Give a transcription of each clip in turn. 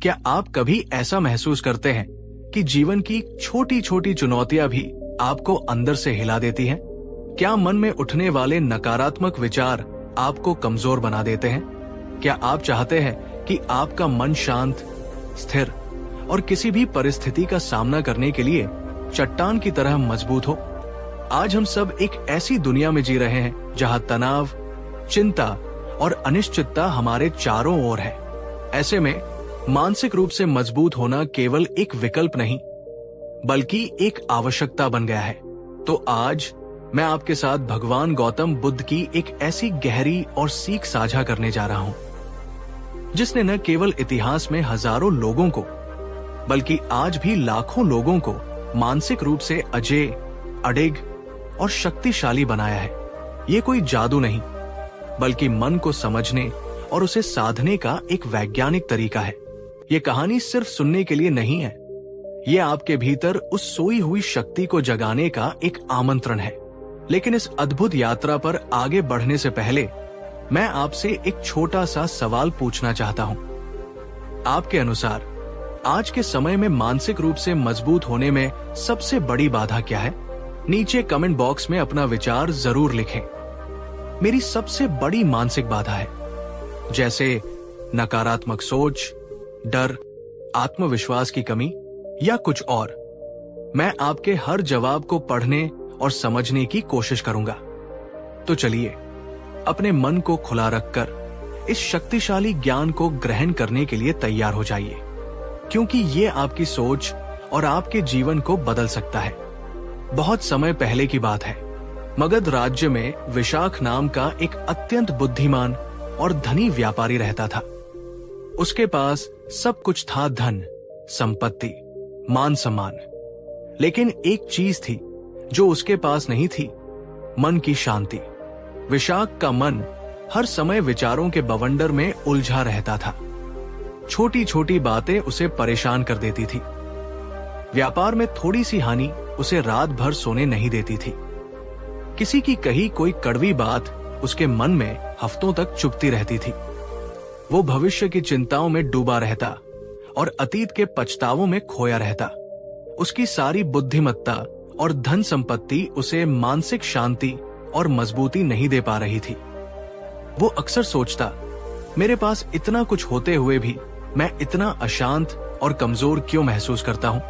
क्या आप कभी ऐसा महसूस करते हैं कि जीवन की छोटी छोटी चुनौतियां भी आपको अंदर से हिला देती हैं? क्या मन में उठने वाले नकारात्मक विचार आपको कमजोर बना देते हैं? क्या आप चाहते हैं कि आपका मन शांत, स्थिर और किसी भी परिस्थिति का सामना करने के लिए चट्टान की तरह मजबूत हो? आज हम सब एक ऐसी दुनिया में जी रहे हैं जहां तनाव, चिंता और अनिश्चितता हमारे चारों ओर है। ऐसे में मानसिक रूप से मजबूत होना केवल एक विकल्प नहीं, बल्कि एक आवश्यकता बन गया है। तो आज मैं आपके साथ भगवान गौतम बुद्ध की एक ऐसी गहरी और सीख साझा करने जा रहा हूं, जिसने न केवल इतिहास में हजारों लोगों को, बल्कि आज भी लाखों लोगों को मानसिक रूप से अजेय, अडिग और शक्तिशाली बनाया है। ये कोई जादू नहीं, बल्कि मन को समझने और उसे साधने का एक वैज्ञानिक तरीका है। ये कहानी सिर्फ सुनने के लिए नहीं है, ये आपके भीतर उस सोई हुई शक्ति को जगाने का एक आमंत्रण है। लेकिन इस अद्भुत यात्रा पर आगे बढ़ने से पहले मैं आपसे एक छोटा सा सवाल पूछना चाहता हूं। आपके अनुसार आज के समय में मानसिक रूप से मजबूत होने में सबसे बड़ी बाधा क्या है? नीचे कमेंट बॉक्स में अपना विचार जरूर लिखें। मेरी सबसे बड़ी मानसिक बाधा है, जैसे नकारात्मक सोच, डर, आत्मविश्वास की कमी या कुछ और। मैं आपके हर जवाब को पढ़ने और समझने की कोशिश करूंगा। तो चलिए अपने मन को खुला रखकर इस शक्तिशाली ज्ञान को ग्रहण करने के लिए तैयार हो जाइए, क्योंकि ये आपकी सोच और आपके जीवन को बदल सकता है। बहुत समय पहले की बात है, मगध राज्य में विशाख नाम का एक अत्यंत बुद्धिमान और धनी व्यापारी रहता था। उसके पास सब कुछ था, धन, संपत्ति, मान सम्मान। लेकिन एक चीज थी जो उसके पास नहीं थी, मन की शांति। विशाख का मन हर समय विचारों के बवंडर में उलझा रहता था। छोटी छोटी बातें उसे परेशान कर देती थी। व्यापार में थोड़ी सी हानि उसे रात भर सोने नहीं देती थी। किसी की कही कोई कड़वी बात उसके मन में हफ्तों तक चुभती रहती थी। वो भविष्य की चिंताओं में डूबा रहता और अतीत के पछतावों में खोया रहता। उसकी सारी बुद्धिमत्ता और धन संपत्ति उसे मानसिक शांति और मजबूती नहीं दे पा रही थी। वो अक्सर सोचता, मेरे पास इतना कुछ होते हुए भी मैं इतना अशांत और कमजोर क्यों महसूस करता हूं?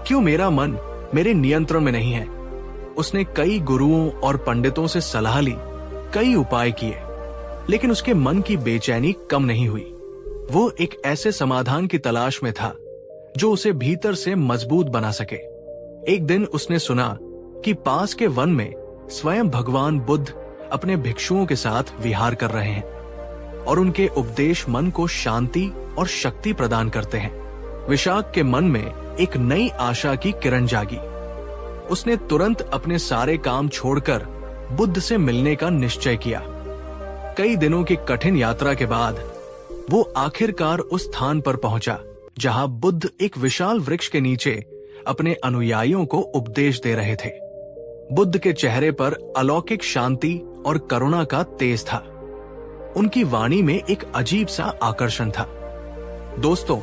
क्यों मेरा मन मेरे नियंत्रण में नहीं है? उसने कई गुरुओं और पंडितों से सलाह ली, कई उपाय किए, लेकिन उसके मन की बेचैनी कम नहीं हुई। वो एक ऐसे समाधान की तलाश में था जो उसे भीतर से मजबूत बना सके। एक दिन उसने सुना कि पास के वन में स्वयं भगवान बुद्ध अपने भिक्षुओं के साथ विहार कर रहे हैं और उनके उपदेश मन को शांति और शक्ति प्रदान करते हैं। विशाख के मन में एक नई आशा की किरण जागी। उसने तुरंत अपने सारे काम छोड़कर बुद्ध से मिलने का निश्चय किया। कई दिनों की कठिन यात्रा के बाद वो आखिरकार उस स्थान पर पहुंचा जहां बुद्ध एक विशाल वृक्ष के नीचे अपने अनुयायियों को उपदेश दे रहे थे। बुद्ध के चेहरे पर अलौकिक शांति और करुणा का तेज था। उनकी वाणी में एक अजीब सा आकर्षण था। दोस्तों,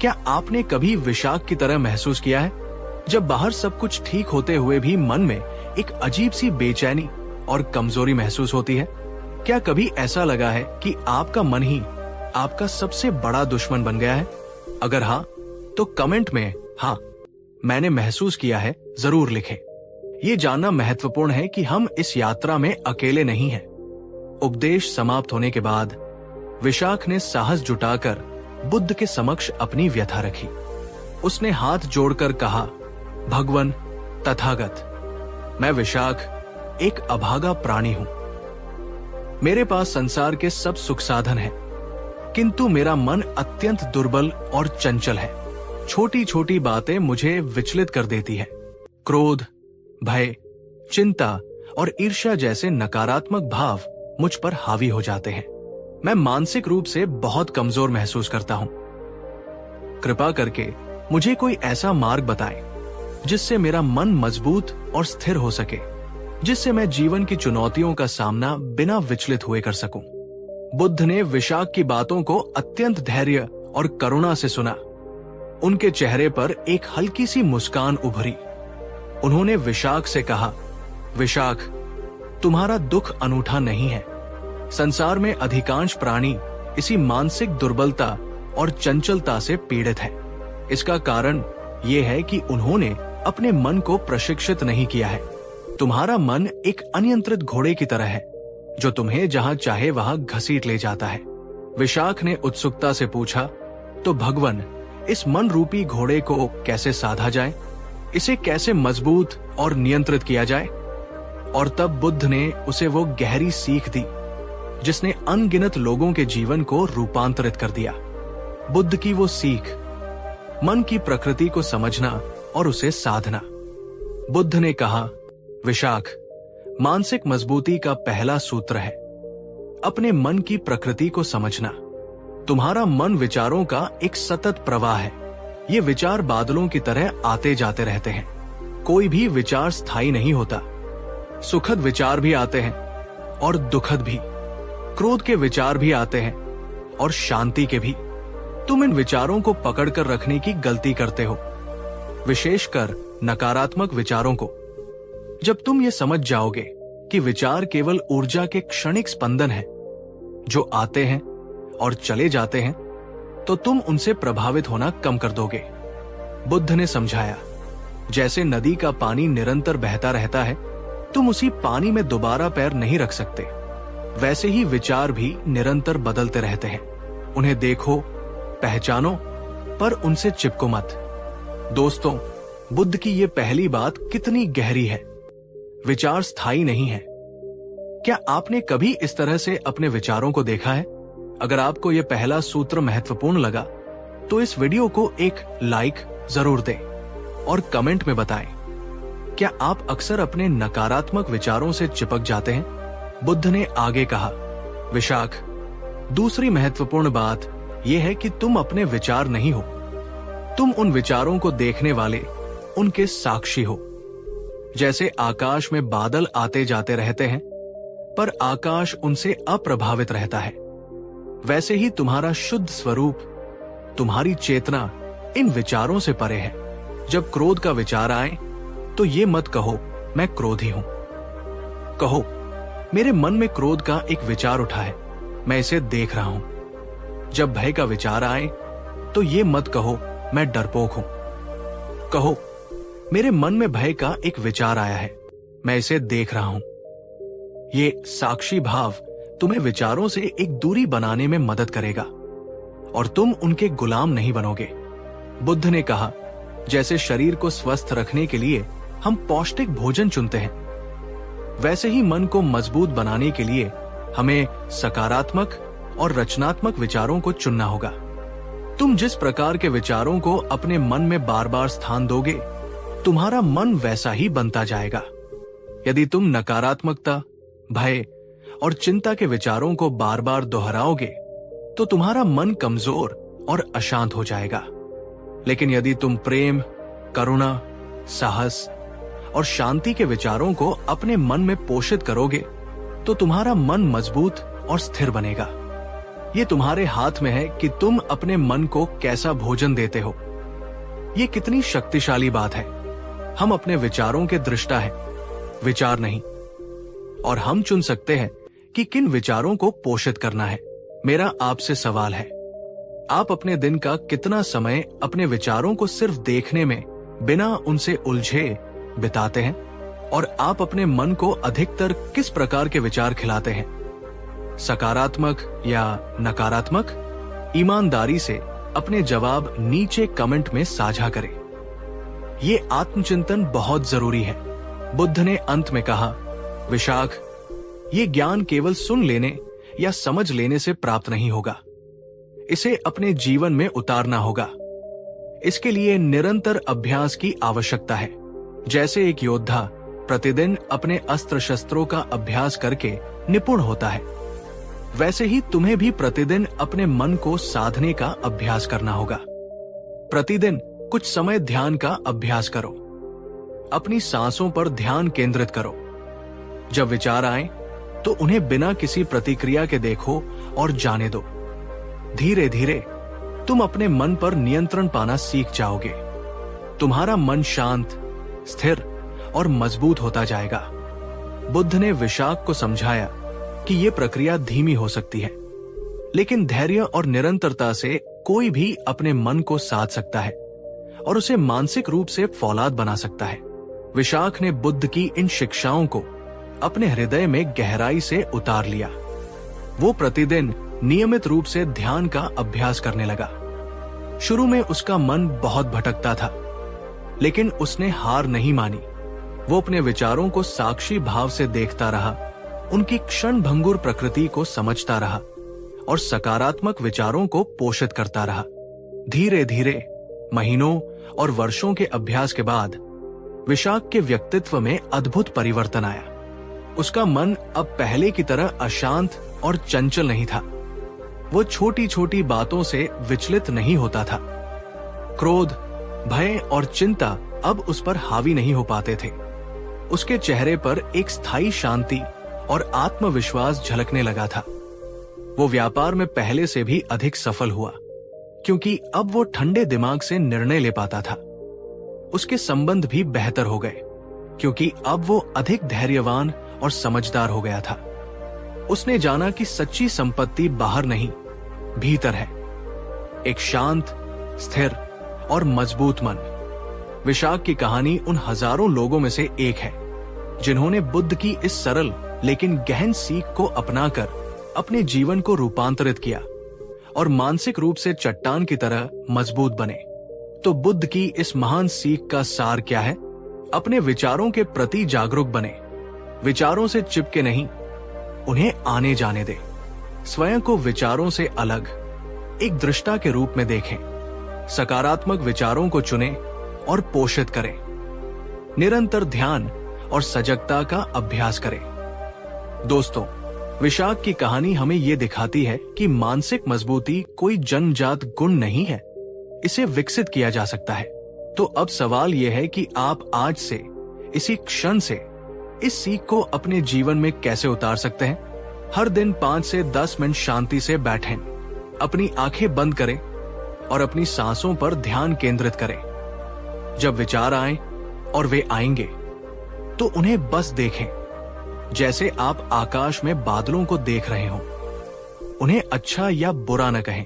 क्या आपने कभी विशाख की तरह महसूस किया है, जब बाहर सब कुछ ठीक होते हुए भी मन में एक अजीब सी बेचैनी और कमजोरी महसूस होती है? क्या कभी ऐसा लगा है कि आपका मन ही आपका सबसे बड़ा दुश्मन बन गया है? अगर हाँ, तो कमेंट में हाँ मैंने महसूस किया है जरूर लिखें। ये जानना महत्वपूर्ण है कि हम इस यात्रा में अकेले नहीं हैं। उपदेश समाप्त होने के बाद विशाख ने साहस जुटाकर बुद्ध के समक्ष अपनी व्यथा रखी। उसने हाथ जोड़कर कहा, भगवन तथागत, मैं विशाख एक अभागा प्राणी हूं। मेरे पास संसार के सब सुख साधन हैं, किंतु मेरा मन अत्यंत दुर्बल और चंचल है। छोटी छोटी बातें मुझे विचलित कर देती है। क्रोध, भय, चिंता और ईर्ष्या जैसे नकारात्मक भाव मुझ पर हावी हो जाते हैं। मैं मानसिक रूप से बहुत कमजोर महसूस करता हूं। कृपा करके मुझे कोई ऐसा मार्ग बताएं जिससे मेरा मन मजबूत और स्थिर हो सके, जिससे मैं जीवन की चुनौतियों का सामना बिना विचलित हुए कर सकूं। बुद्ध ने विशाख की बातों को अत्यंत धैर्य और करुणा से सुना। उनके चेहरे पर एक हल्की सी मुस्कान उभरी। उन्होंने विशाख से कहा, विशाख, तुम्हारा दुख अनूठा नहीं है। संसार में अधिकांश प्राणी इसी मानसिक दुर्बलता और चंचलता से पीड़ित हैं। इसका कारण यह है कि उन्होंने अपने मन को प्रशिक्षित नहीं किया है। तुम्हारा मन एक अनियंत्रित घोड़े की तरह है, जो तुम्हें जहां चाहे वहां घसीट ले जाता है। विशाख ने उत्सुकता से पूछा, तो भगवान, इस मन रूपी घोड़े को कैसे साधा जाए? इसे कैसे मजबूत और नियंत्रित किया जाए? और तब बुद्ध ने उसे वो गहरी सीख दी जिसने अनगिनत लोगों के जीवन को रूपांतरित कर दिया। बुद्ध की वो सीख, मन की प्रकृति को समझना और उसे साधना। बुद्ध ने कहा, विशाख, मानसिक मजबूती का पहला सूत्र है अपने मन की प्रकृति को समझना। तुम्हारा मन विचारों का एक सतत प्रवाह है। ये विचार बादलों की तरह आते जाते रहते हैं। कोई भी विचार स्थायी नहीं होता। सुखद विचार भी आते हैं और दुखद भी। क्रोध के विचार भी आते हैं और शांति के भी। तुम इन विचारों को पकड़कर रखने की गलती करते हो, विशेषकर नकारात्मक विचारों को। जब तुम ये समझ जाओगे कि विचार केवल ऊर्जा के क्षणिक स्पंदन है जो आते हैं और चले जाते हैं, तो तुम उनसे प्रभावित होना कम कर दोगे। बुद्ध ने समझाया, जैसे नदी का पानी निरंतर बहता रहता है, तुम उसी पानी में दोबारा पैर नहीं रख सकते, वैसे ही विचार भी निरंतर बदलते रहते हैं। उन्हें देखो, पहचानो, पर उनसे चिपको मत। दोस्तों, बुद्ध की ये पहली बात कितनी गहरी है। विचार स्थायी नहीं है। क्या आपने कभी इस तरह से अपने विचारों को देखा है? अगर आपको यह पहला सूत्र महत्वपूर्ण लगा, तो इस वीडियो को एक लाइक जरूर दें और कमेंट में बताएं। क्या आप अक्सर अपने नकारात्मक विचारों से चिपक जाते हैं? बुद्ध ने आगे कहा, विशाख, दूसरी महत्वपूर्ण बात यह है कि तुम अपने विचार नहीं हो। तुम उन विचारों को देखने वाले, उनके साक्षी हो। जैसे आकाश में बादल आते जाते रहते हैं, पर आकाश उनसे अप्रभावित रहता है, वैसे ही तुम्हारा शुद्ध स्वरूप, तुम्हारी चेतना इन विचारों से परे है। जब क्रोध का विचार आए, तो ये मत कहो मैं क्रोधी हूं। कहो, मेरे मन में क्रोध का एक विचार उठा है, मैं इसे देख रहा हूं। जब भय का विचार आए, तो ये मत कहो मैं डरपोक हूं। कहो, मेरे मन में भय का एक विचार आया है, मैं इसे देख रहा हूं। ये साक्षी भाव तुम्हें विचारों से एक दूरी बनाने में मदद करेगा और तुम उनके गुलाम नहीं बनोगे। बुद्ध ने कहा, जैसे शरीर को स्वस्थ रखने के लिए हम पौष्टिक भोजन चुनते हैं, वैसे ही मन को मजबूत बनाने के लिए हमें सकारात्मक और रचनात्मक विचारों को चुनना होगा। तुम जिस प्रकार के विचारों को अपने मन में बार बार स्थान दोगे, तुम्हारा मन वैसा ही बनता जाएगा। यदि तुम नकारात्मकता, भय और चिंता के विचारों को बार बार दोहराओगे, तो तुम्हारा मन कमजोर और अशांत हो जाएगा। लेकिन यदि तुम प्रेम, करुणा, साहस और शांति के विचारों को अपने मन में पोषित करोगे, तो तुम्हारा मन मजबूत और स्थिर बनेगा। ये तुम्हारे हाथ में है कि तुम अपने मन को कैसा भोजन देते हो। ये कितनी शक्तिशाली बात है। हम अपने विचारों के दृष्टा हैं, विचार नहीं। और हम चुन सकते हैं कि किन विचारों को पोषित करना है। मेरा आपसे सवाल है, आप अपने दिन का कितना समय अपने विचारों को सिर्फ देखने में, बिना उनसे उलझे, बिताते हैं? और आप अपने मन को अधिकतर किस प्रकार के विचार खिलाते हैं, सकारात्मक या नकारात्मक? ईमानदारी से अपने जवाब नीचे कमेंट में साझा करें। ये आत्मचिंतन बहुत जरूरी है। बुद्ध ने अंत में कहा, विशाख, ये ज्ञान केवल सुन लेने या समझ लेने से प्राप्त नहीं होगा। इसे अपने जीवन में उतारना होगा। इसके लिए निरंतर अभ्यास की आवश्यकता है। जैसे एक योद्धा प्रतिदिन अपने अस्त्र शस्त्रों का अभ्यास करके निपुण होता है, वैसे ही तुम्हें भी प्रतिदिन अपने मन को साधने का अभ्यास करना होगा। प्रतिदिन कुछ समय ध्यान का अभ्यास करो। अपनी सांसों पर ध्यान केंद्रित करो। जब विचार आए, तो उन्हें बिना किसी प्रतिक्रिया के देखो और जाने दो। धीरे धीरे तुम अपने मन पर नियंत्रण पाना सीख जाओगे। तुम्हारा मन शांत, स्थिर और मजबूत होता जाएगा। बुद्ध ने विशाख को समझाया कि यह प्रक्रिया धीमी हो सकती है, लेकिन धैर्य और निरंतरता से कोई भी अपने मन को साध सकता है और उसे मानसिक रूप से फौलाद बना सकता है। विशाख ने बुद्ध की इन शिक्षाओं को अपने हृदय में गहराई से उतार लिया। वो प्रतिदिन नियमित रूप से ध्यान का अभ्यास करने लगा। शुरू में उसका मन बहुत भटकता था, लेकिन उसने हार नहीं मानी। वो अपने विचारों को साक्षी भाव से देखता रहा, उनकी क्षण भंगुर प्रकृति को समझता रहा और सकारात्मक विचारों को पोषित करता रहा। धीरे धीरे महीनों और वर्षों के अभ्यास के बाद विशाख के व्यक्तित्व में अद्भुत परिवर्तन आया। उसका मन अब पहले की तरह अशांत और चंचल नहीं था। वो छोटी छोटी बातों से विचलित नहीं होता था। क्रोध, भय और चिंता अब उस पर हावी नहीं हो पाते थे। उसके चेहरे पर एक स्थायी शांति और आत्मविश्वास झलकने लगा था। वो व्यापार में पहले से भी अधिक सफल हुआ, क्योंकि अब वो ठंडे दिमाग से निर्णय ले पाता था। उसके संबंध भी बेहतर हो गए, क्योंकि अब वो अधिक धैर्यवान और समझदार हो गया था। उसने जाना कि सच्ची संपत्ति बाहर नहीं, भीतर है। एक शांत, स्थिर और मजबूत मन। विशाख की कहानी उन हजारों लोगों में से एक है जिन्होंने बुद्ध की इस सरल लेकिन गहन सीख को अपनाकर अपने जीवन को रूपांतरित किया और मानसिक रूप से चट्टान की तरह मजबूत बने। तो बुद्ध की इस महान सीख का सार क्या है? अपने विचारों के प्रति जागरूक बने। विचारों से चिपके नहीं, उन्हें आने जाने दे। स्वयं को विचारों से अलग एक दृष्टा के रूप में देखें। सकारात्मक विचारों को चुनें और पोषित करें। निरंतर ध्यान और सजगता का अभ्यास करें। दोस्तों, विशाख की कहानी हमें यह दिखाती है कि मानसिक मजबूती कोई जन्मजात गुण नहीं है, इसे विकसित किया जा सकता है। तो अब सवाल यह है कि आप आज से, इसी क्षण से इस सीख को अपने जीवन में कैसे उतार सकते हैं। हर दिन 5 से 10 मिनट शांति से बैठें, अपनी आंखें बंद करें और अपनी सांसों पर ध्यान केंद्रित करें। जब विचार आए, और वे आएंगे, तो उन्हें बस देखें जैसे आप आकाश में बादलों को देख रहे हो। उन्हें अच्छा या बुरा न कहें,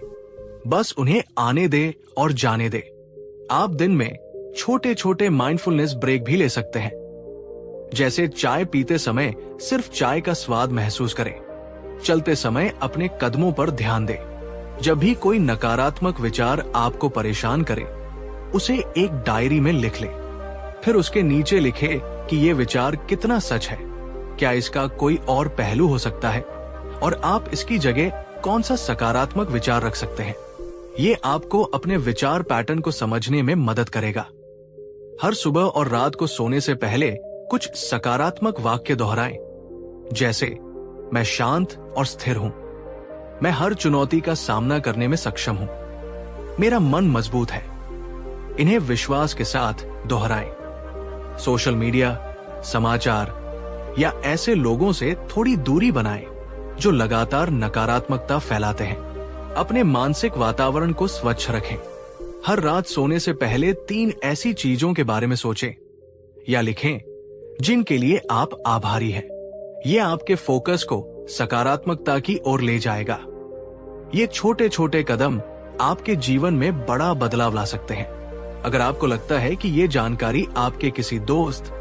बस उन्हें आने दे और जाने दे। आप दिन में छोटे छोटे माइंडफुलनेस ब्रेक भी ले सकते हैं, जैसे चाय पीते समय सिर्फ चाय का स्वाद महसूस करें। चलते समय अपने कदमों पर ध्यान दें। जब भी कोई नकारात्मक विचार आपको परेशान करे, उसे एक डायरी में लिख लें। फिर उसके नीचे लिखें कि ये विचार कितना सच है, क्या इसका कोई और पहलू हो सकता है, और आप इसकी जगह कौन सा सकारात्मक विचार रख सकते हैं। ये आपको अपने विचार पैटर्न को समझने में मदद करेगा। हर सुबह और रात को सोने से पहले कुछ सकारात्मक वाक्य दोहराएं, जैसे मैं शांत और स्थिर हूं, मैं हर चुनौती का सामना करने में सक्षम हूं, मेरा मन मजबूत है। इन्हें विश्वास के साथ दोहराएं। सोशल मीडिया, समाचार या ऐसे लोगों से थोड़ी दूरी बनाएं जो लगातार नकारात्मकता फैलाते हैं। अपने मानसिक वातावरण को स्वच्छ रखें। हर रात सोने से पहले 3 ऐसी चीजों के बारे में सोचें या लिखें जिनके लिए आप आभारी हैं। ये आपके फोकस को सकारात्मकता की ओर ले जाएगा। ये छोटे छोटे कदम आपके जीवन में बड़ा बदलाव ला सकते हैं। अगर आपको लगता है कि ये जानकारी आपके किसी दोस्त,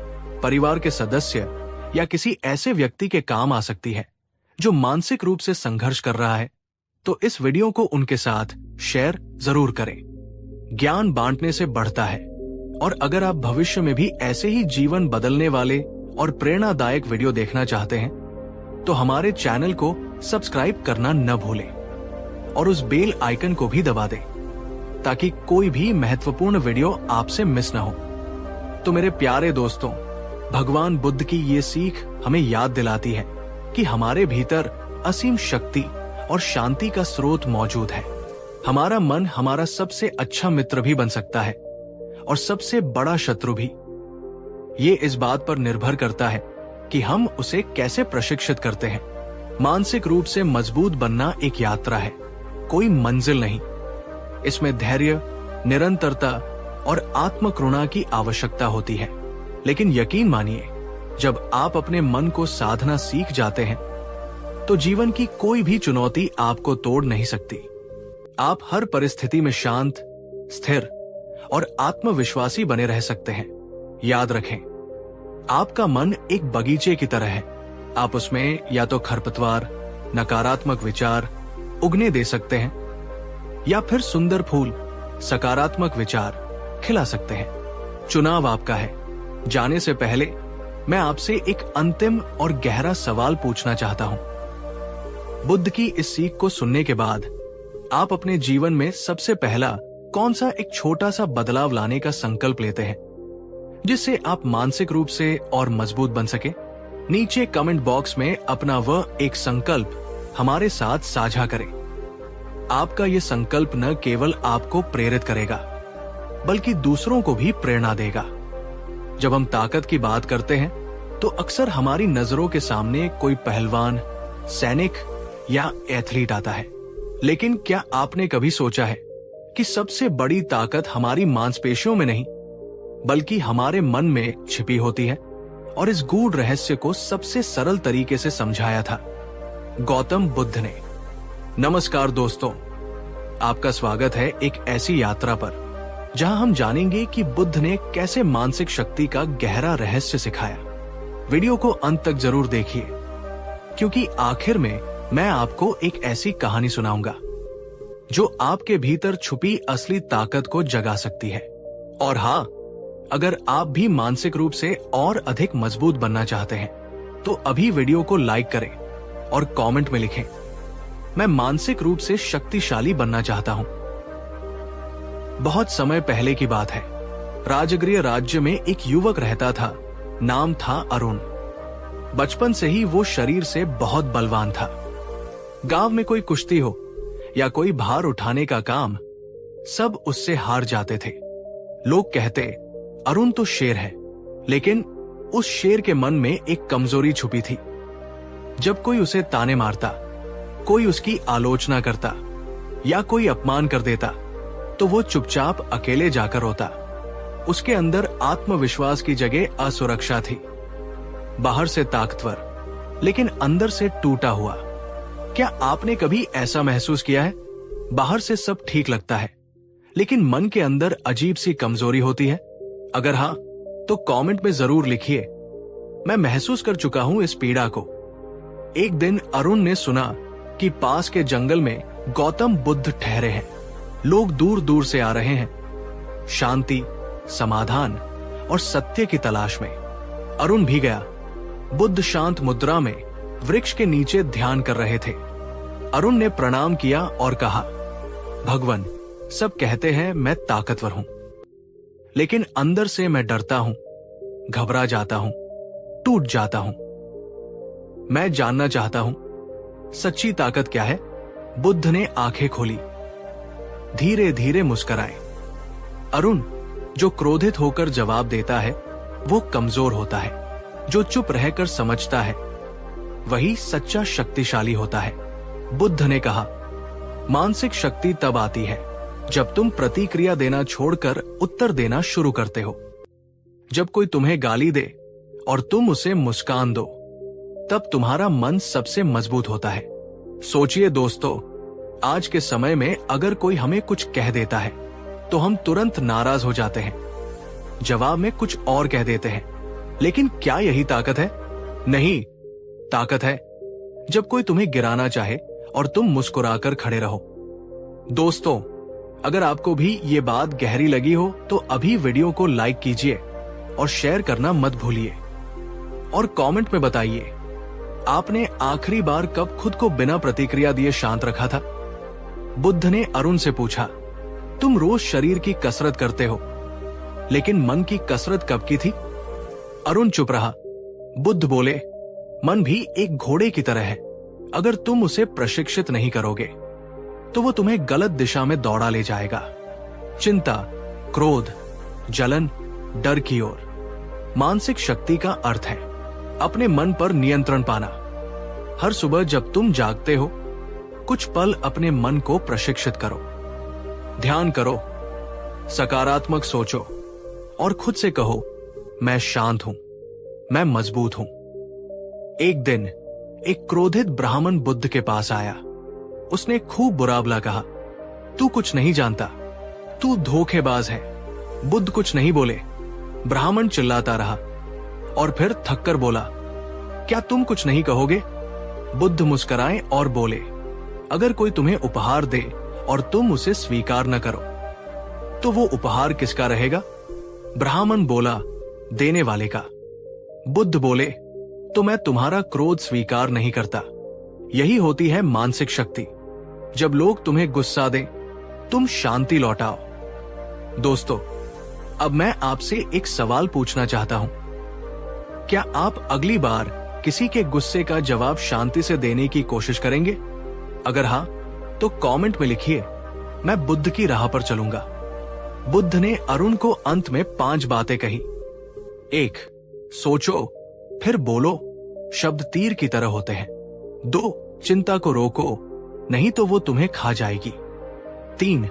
परिवार के सदस्य या किसी ऐसे व्यक्ति के काम आ सकती है जो मानसिक रूप से संघर्ष कर रहा है, तो इस वीडियो को उनके साथ शेयर जरूर करें। ज्ञान बांटने से बढ़ता है, और अगर आप भविष्य में भी ऐसे ही जीवन बदलने वाले और प्रेरणादायक वीडियो देखना चाहते हैं, तो हमारे चैनल को सब्सक्राइब करना न भूलें और उस बेल आइकन को भी दबा दें, ताकि कोई भी महत्वपूर्ण वीडियो आपसे मिस न हो। तो मेरे प्यारे दोस्तों, भगवान बुद्ध की ये सीख हमें याद दिलाती है कि हमारे भीतर असीम शक्ति और शांति का स्रोत मौजूद है। हमारा मन हमारा सबसे अच्छा मित्र भी बन सकता है और सबसे बड़ा शत्रु भी। ये इस बात पर निर्भर करता है कि हम उसे कैसे प्रशिक्षित करते हैं। मानसिक रूप से मजबूत बनना एक यात्रा है, कोई मंजिल नहीं। इसमें धैर्य, निरंतरता और आत्मकरुणा की आवश्यकता होती है। लेकिन यकीन मानिए, जब आप अपने मन को साधना सीख जाते हैं तो जीवन की कोई भी चुनौती आपको तोड़ नहीं सकती। आप हर परिस्थिति में शांत, स्थिर और आत्मविश्वासी बने रह सकते हैं। याद रखें, आपका मन एक बगीचे की तरह है। आप उसमें या तो खरपतवार, नकारात्मक विचार उगने दे सकते हैं या फिर सुंदर फूल, सकारात्मक विचार खिला सकते हैं। चुनाव आपका है। जाने से पहले मैं आपसे एक अंतिम और गहरा सवाल पूछना चाहता हूं। बुद्ध की इस सीख को सुनने के बाद आप अपने जीवन में सबसे पहला कौन सा एक छोटा सा बदलाव लाने का संकल्प लेते हैं, जिससे आप मानसिक रूप से और मजबूत बन सके? नीचे कमेंट बॉक्स में अपना वह एक संकल्प हमारे साथ साझा करें। आपका यह संकल्प न केवल आपको प्रेरित करेगा, बल्कि दूसरों को भी प्रेरणा देगा। जब हम ताकत की बात करते हैं तो अक्सर हमारी नजरों के सामने कोई पहलवान, सैनिक या एथलीट आता है। लेकिन क्या आपने कभी सोचा है कि सबसे बड़ी ताकत हमारी मांसपेशियों में नहीं, बल्कि हमारे मन में छिपी होती है? और इस गूढ़ रहस्य को सबसे सरल तरीके से समझाया था गौतम बुद्ध ने। नमस्कार दोस्तों, आपका स्वागत है एक ऐसी यात्रा पर जहां हम जानेंगे कि बुद्ध ने कैसे मानसिक शक्ति का गहरा रहस्य सिखाया। वीडियो को अंत तक जरूर देखिए, क्योंकि आखिर में मैं आपको एक ऐसी कहानी सुनाऊंगा जो आपके भीतर छुपी असली ताकत को जगा सकती है। और हाँ, अगर आप भी मानसिक रूप से और अधिक मजबूत बनना चाहते हैं तो अभी वीडियो को लाइक करें और कमेंट में लिखें, मैं मानसिक रूप से शक्तिशाली बनना चाहता हूं। बहुत समय पहले की बात है। राजगृह राज्य में एक युवक रहता था। नाम था अरुण। बचपन से ही वो शरीर से बहुत बलवान था। गांव में कोई कुश्ती हो या कोई भार उठाने का काम, सब उससे हार जाते थे। लोग कहते, अरुण तो शेर है। लेकिन उस शेर के मन में एक कमजोरी छुपी थी। जब कोई उसे ताने मारता, कोई उसकी आलोचना करता या कोई अपमान कर देता, तो वो चुपचाप अकेले जाकर रोता। उसके अंदर आत्मविश्वास की जगह असुरक्षा थी। बाहर से ताकतवर, लेकिन अंदर से टूटा हुआ। क्या आपने कभी ऐसा महसूस किया है? बाहर से सब ठीक लगता है, लेकिन मन के अंदर अजीब सी कमजोरी होती है। अगर हाँ, तो कमेंट में जरूर लिखिए। मैं महसूस कर चुका हूं इस पीड़ा को। एक दिन अरुण ने सुना कि पास के जंगल में गौतम बुद्ध ठहरे हैं। लोग दूर दूर से आ रहे हैं, शांति, समाधान और सत्य की तलाश में। अरुण भी गया। बुद्ध शांत मुद्रा में वृक्ष के नीचे ध्यान कर रहे थे। अरुण ने प्रणाम किया और कहा, भगवान, सब कहते हैं मैं ताकतवर हूं, लेकिन अंदर से मैं डरता हूं, घबरा जाता हूं, टूट जाता हूं। मैं जानना चाहता हूं, सच्ची ताकत क्या है? बुद्ध ने आंखें खोली, धीरे धीरे मुस्कुराए। अरुण, जो क्रोधित होकर जवाब देता है वो कमजोर होता है। जो चुप रहकर समझता है वही सच्चा शक्तिशाली होता है। बुद्ध ने कहा, मानसिक शक्ति तब आती है जब तुम प्रतिक्रिया देना छोड़कर उत्तर देना शुरू करते हो। जब कोई तुम्हें गाली दे और तुम उसे मुस्कान दो, तब तुम्हारा मन सबसे मजबूत होता है। सोचिए दोस्तों, आज के समय में अगर कोई हमें कुछ कह देता है तो हम तुरंत नाराज हो जाते हैं, जवाब में कुछ और कह देते हैं। लेकिन क्या यही ताकत है? नहीं, ताकत है जब कोई तुम्हें गिराना चाहे और तुम मुस्कुराकर खड़े रहो। दोस्तों, अगर आपको भी ये बात गहरी लगी हो तो अभी वीडियो को लाइक कीजिए और शेयर करना मत भूलिए। और कमेंट में बताइए, आपने आखिरी बार कब खुद को बिना प्रतिक्रिया दिए शांत रखा था? बुद्ध ने अरुण से पूछा, तुम रोज शरीर की कसरत करते हो, लेकिन मन की कसरत कब की थी? अरुण चुप रहा। बुद्ध बोले, मन भी एक घोड़े की तरह है। अगर तुम उसे प्रशिक्षित नहीं करोगे तो वो तुम्हें गलत दिशा में दौड़ा ले जाएगा, चिंता, क्रोध, जलन, डर की ओर। मानसिक शक्ति का अर्थ है अपने मन पर नियंत्रण पाना। हर सुबह जब तुम जागते हो, कुछ पल अपने मन को प्रशिक्षित करो। ध्यान करो, सकारात्मक सोचो और खुद से कहो, मैं शांत हूं, मैं मजबूत हूं। एक दिन एक क्रोधित ब्राह्मण बुद्ध के पास आया। उसने खूब बुरा भला कहा, तू कुछ नहीं जानता, तू धोखेबाज है। बुद्ध कुछ नहीं बोले। ब्राह्मण चिल्लाता रहा और फिर थककर बोला, क्या तुम कुछ नहीं कहोगे? बुद्ध मुस्कुराए और बोले, अगर कोई तुम्हें उपहार दे और तुम उसे स्वीकार न करो तो वो उपहार किसका रहेगा? ब्राह्मण बोला, देने वाले का। बुद्ध बोले, तो मैं तुम्हारा क्रोध स्वीकार नहीं करता। यही होती है मानसिक शक्ति। जब लोग तुम्हें गुस्सा दें, तुम शांति लौटाओ। दोस्तों, अब मैं आपसे एक सवाल पूछना चाहता हूं। क्या आप अगली बार किसी के गुस्से का जवाब शांति से देने की कोशिश करेंगे? अगर हां, तो कमेंट में लिखिए, मैं बुद्ध की राह पर चलूंगा। बुद्ध ने अरुण को अंत में 5 बातें कही। 1. सोचो फिर बोलो, शब्द तीर की तरह होते हैं। 2. चिंता को रोको, नहीं तो वो तुम्हें खा जाएगी। 3.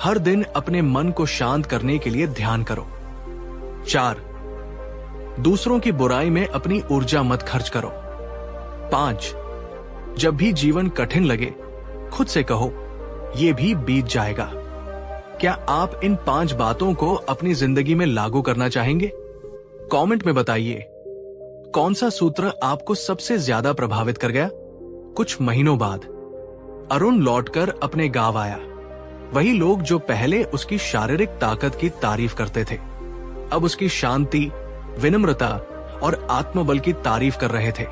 हर दिन अपने मन को शांत करने के लिए ध्यान करो। 4. दूसरों की बुराई में अपनी ऊर्जा मत खर्च करो। 5. जब भी जीवन कठिन लगे, खुद से कहो, ये भी बीत जाएगा। क्या आप इन 5 बातों को अपनी जिंदगी में लागू करना चाहेंगे? कमेंट में बताइए, कौन सा सूत्र आपको सबसे ज्यादा प्रभावित कर गया? कुछ महीनों बाद अरुण लौटकर अपने गांव आया। वही लोग जो पहले उसकी शारीरिक ताकत की तारीफ करते थे, अब उसकी शांति, विनम्रता और आत्मबल की तारीफ कर रहे थे।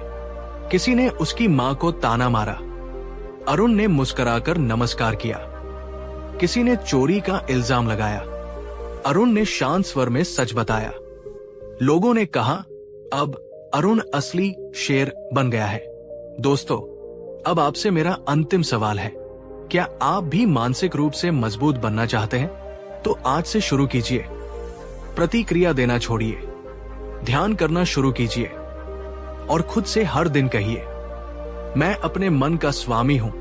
किसी ने उसकी मां को ताना मारा। अरुण ने मुस्कुराकर नमस्कार किया। किसी ने चोरी का इल्जाम लगाया। अरुण ने शांत स्वर में सच बताया। लोगों ने कहा, अब अरुण असली शेर बन गया है। दोस्तों, अब आपसे मेरा अंतिम सवाल है, क्या आप भी मानसिक रूप से मजबूत बनना चाहते हैं? तो आज से शुरू कीजिए। प्रतिक्रिया देना छोड़िए, ध्यान करना शुरू कीजिए और खुद से हर दिन कहिए, मैं अपने मन का स्वामी हूं,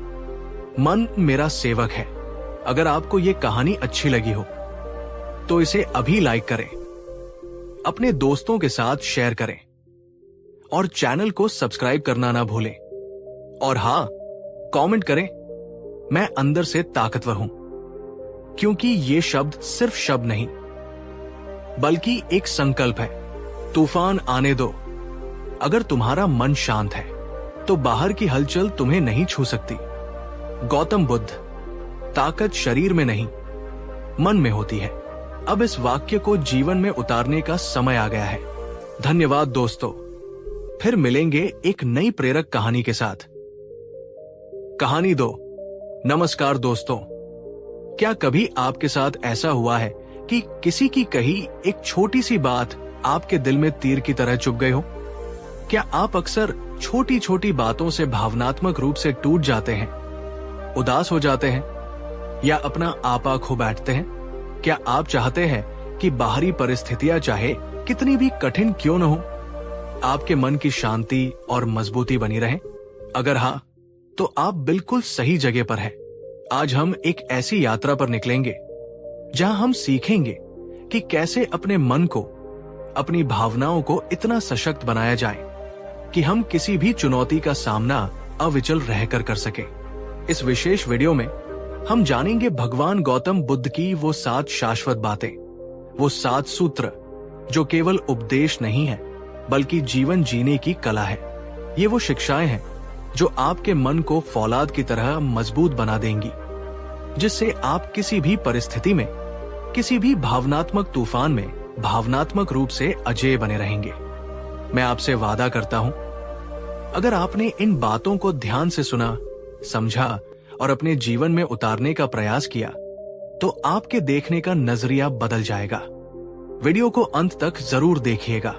मन मेरा सेवक है। अगर आपको ये कहानी अच्छी लगी हो तो इसे अभी लाइक करें, अपने दोस्तों के साथ शेयर करें और चैनल को सब्सक्राइब करना ना भूलें। और हां, कमेंट करें, मैं अंदर से ताकतवर हूं, क्योंकि ये शब्द सिर्फ शब्द नहीं बल्कि एक संकल्प है। तूफान आने दो, अगर तुम्हारा मन शांत है तो बाहर की हलचल तुम्हें नहीं छू सकती। गौतम बुद्ध, ताकत शरीर में नहीं मन में होती है। अब इस वाक्य को जीवन में उतारने का समय आ गया है। धन्यवाद दोस्तों, फिर मिलेंगे एक नई प्रेरक कहानी के साथ। कहानी 2। नमस्कार दोस्तों, क्या कभी आपके साथ ऐसा हुआ है कि किसी की कही एक छोटी सी बात आपके दिल में तीर की तरह चुभ गई हो? क्या आप अक्सर छोटी छोटी बातों से भावनात्मक रूप से टूट जाते हैं, उदास हो जाते हैं या अपना आपा खो बैठते हैं? क्या आप चाहते हैं कि बाहरी परिस्थितियां चाहे कितनी भी कठिन क्यों न हो, आपके मन की शांति और मजबूती बनी रहे? अगर हाँ, तो आप बिल्कुल सही जगह पर हैं। आज हम एक ऐसी यात्रा पर निकलेंगे जहां हम सीखेंगे कि कैसे अपने मन को, अपनी भावनाओं को इतना सशक्त बनाया जाए कि हम किसी भी चुनौती का सामना अविचल रहकर कर सके। इस विशेष वीडियो में हम जानेंगे भगवान गौतम बुद्ध की वो 7 शाश्वत बातें, वो 7 सूत्र जो केवल उपदेश नहीं है बल्कि जीवन जीने की कला है। ये वो शिक्षाएं हैं जो आपके मन को फौलाद की तरह मजबूत बना देंगी, जिससे आप किसी भी परिस्थिति में, किसी भी भावनात्मक तूफान में भावनात्मक रूप से अजेय बने रहेंगे। मैं आपसे वादा करता हूं, अगर आपने इन बातों को ध्यान से सुना, समझा और अपने जीवन में उतारने का प्रयास किया, तो आपके देखने का नजरिया बदल जाएगा। वीडियो को अंत तक जरूर देखिएगा,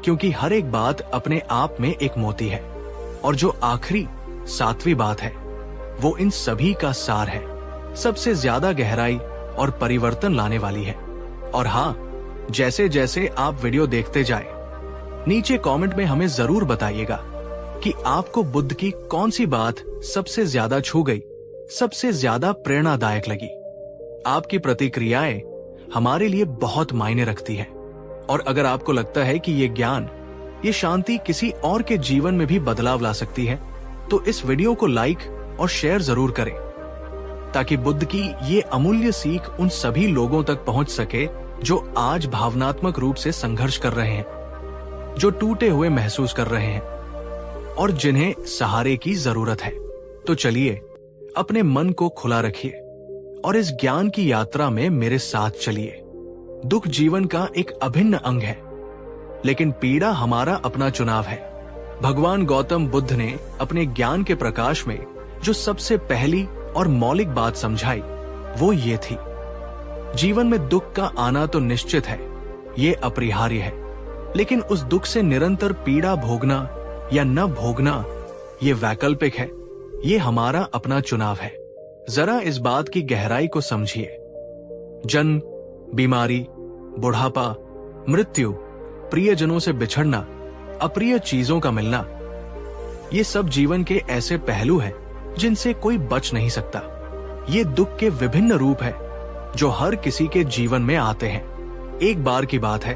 क्योंकि हर एक बात अपने आप में एक मोती है और जो आखिरी 7वीं बात है वो इन सभी का सार है, सबसे ज्यादा गहराई और परिवर्तन लाने वाली है। और हाँ, जैसे जैसे आप वीडियो देखते जाएं, नीचे कमेंट में हमें जरूर बताइएगा कि आपको बुद्ध की कौन सी बात सबसे ज्यादा छू गई, सबसे ज्यादा प्रेरणादायक लगी। आपकी प्रतिक्रियाएं हमारे लिए बहुत मायने रखती हैं। और अगर आपको लगता है कि ये ज्ञान, ये शांति किसी और के जीवन में भी बदलाव ला सकती है, तो इस वीडियो को लाइक और शेयर जरूर करें, ताकि बुद्ध की ये अमूल्य सीख उन सभी लोगों तक पहुंच सके जो आज भावनात्मक रूप से संघर्ष कर रहे हैं, जो टूटे हुए महसूस कर रहे हैं और जिन्हें सहारे की जरूरत है। तो चलिए अपने मन को खुला रखिए और इस ज्ञान की यात्रा में मेरे साथ चलिए। दुख जीवन का एक अभिन्न अंग है, लेकिन पीड़ा हमारा अपना चुनाव है। भगवान गौतम बुद्ध ने अपने ज्ञान के प्रकाश में जो सबसे पहली और मौलिक बात समझाई, वो ये थी, जीवन में दुख का आना तो निश्चित है, ये अपरिहार्य है, लेकिन उस दुख से निरंतर पीड़ा भोगना या न भोगना, ये वैकल्पिक है, ये हमारा अपना चुनाव है। जरा इस बात की गहराई को समझिए। जन्म, बीमारी, बुढ़ापा, मृत्यु, प्रियजनों से बिछड़ना, अप्रिय चीजों का मिलना, ये सब जीवन के ऐसे पहलू हैं जिनसे कोई बच नहीं सकता। ये दुख के विभिन्न रूप हैं जो हर किसी के जीवन में आते हैं। एक बार की बात है,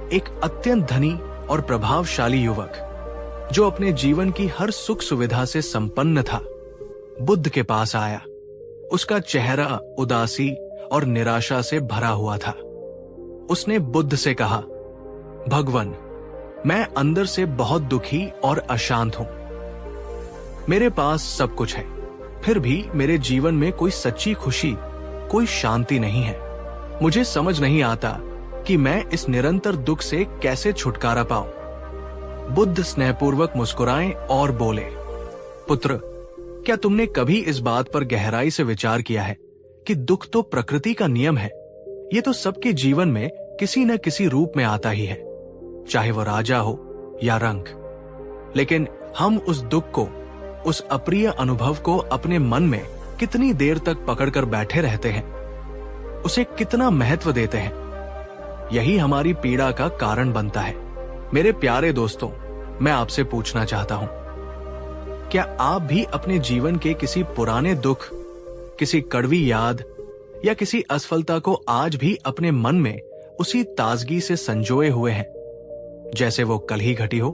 एक अत्यंत धनी और प्रभावशाली युवक जो अपने जीवन की हर सुख सुविधा से संपन्न था, बुद्ध के पास आया। उसका चेहरा उदासी और निराशा से भरा हुआ था। उसने बुद्ध से कहा, भगवान, मैं अंदर से बहुत दुखी और अशांत हूं। मेरे पास सब कुछ है, फिर भी मेरे जीवन में कोई सच्ची खुशी, कोई शांति नहीं है। मुझे समझ नहीं आता कि मैं इस निरंतर दुख से कैसे छुटकारा पाऊं। बुद्ध स्नेहपूर्वक मुस्कुराए और बोले, पुत्र, क्या तुमने कभी इस बात पर गहराई से विचार किया है कि दुख तो प्रकृति का नियम है? ये तो सबके जीवन में किसी न किसी रूप में आता ही है, चाहे वो राजा हो या रंक। लेकिन हम उस दुख को, उस अप्रिय अनुभव को अपने मन में कितनी देर तक पकड़कर बैठे रहते हैं, उसे कितना महत्व देते हैं, यही हमारी पीड़ा का कारण बनता है। मेरे प्यारे दोस्तों, मैं आपसे पूछना चाहता हूं, क्या आप भी अपने जीवन के किसी पुराने दुख, किसी कड़वी याद या किसी असफलता को आज भी अपने मन में उसी ताजगी से संजोए हुए हैं जैसे वो कल ही घटी हो?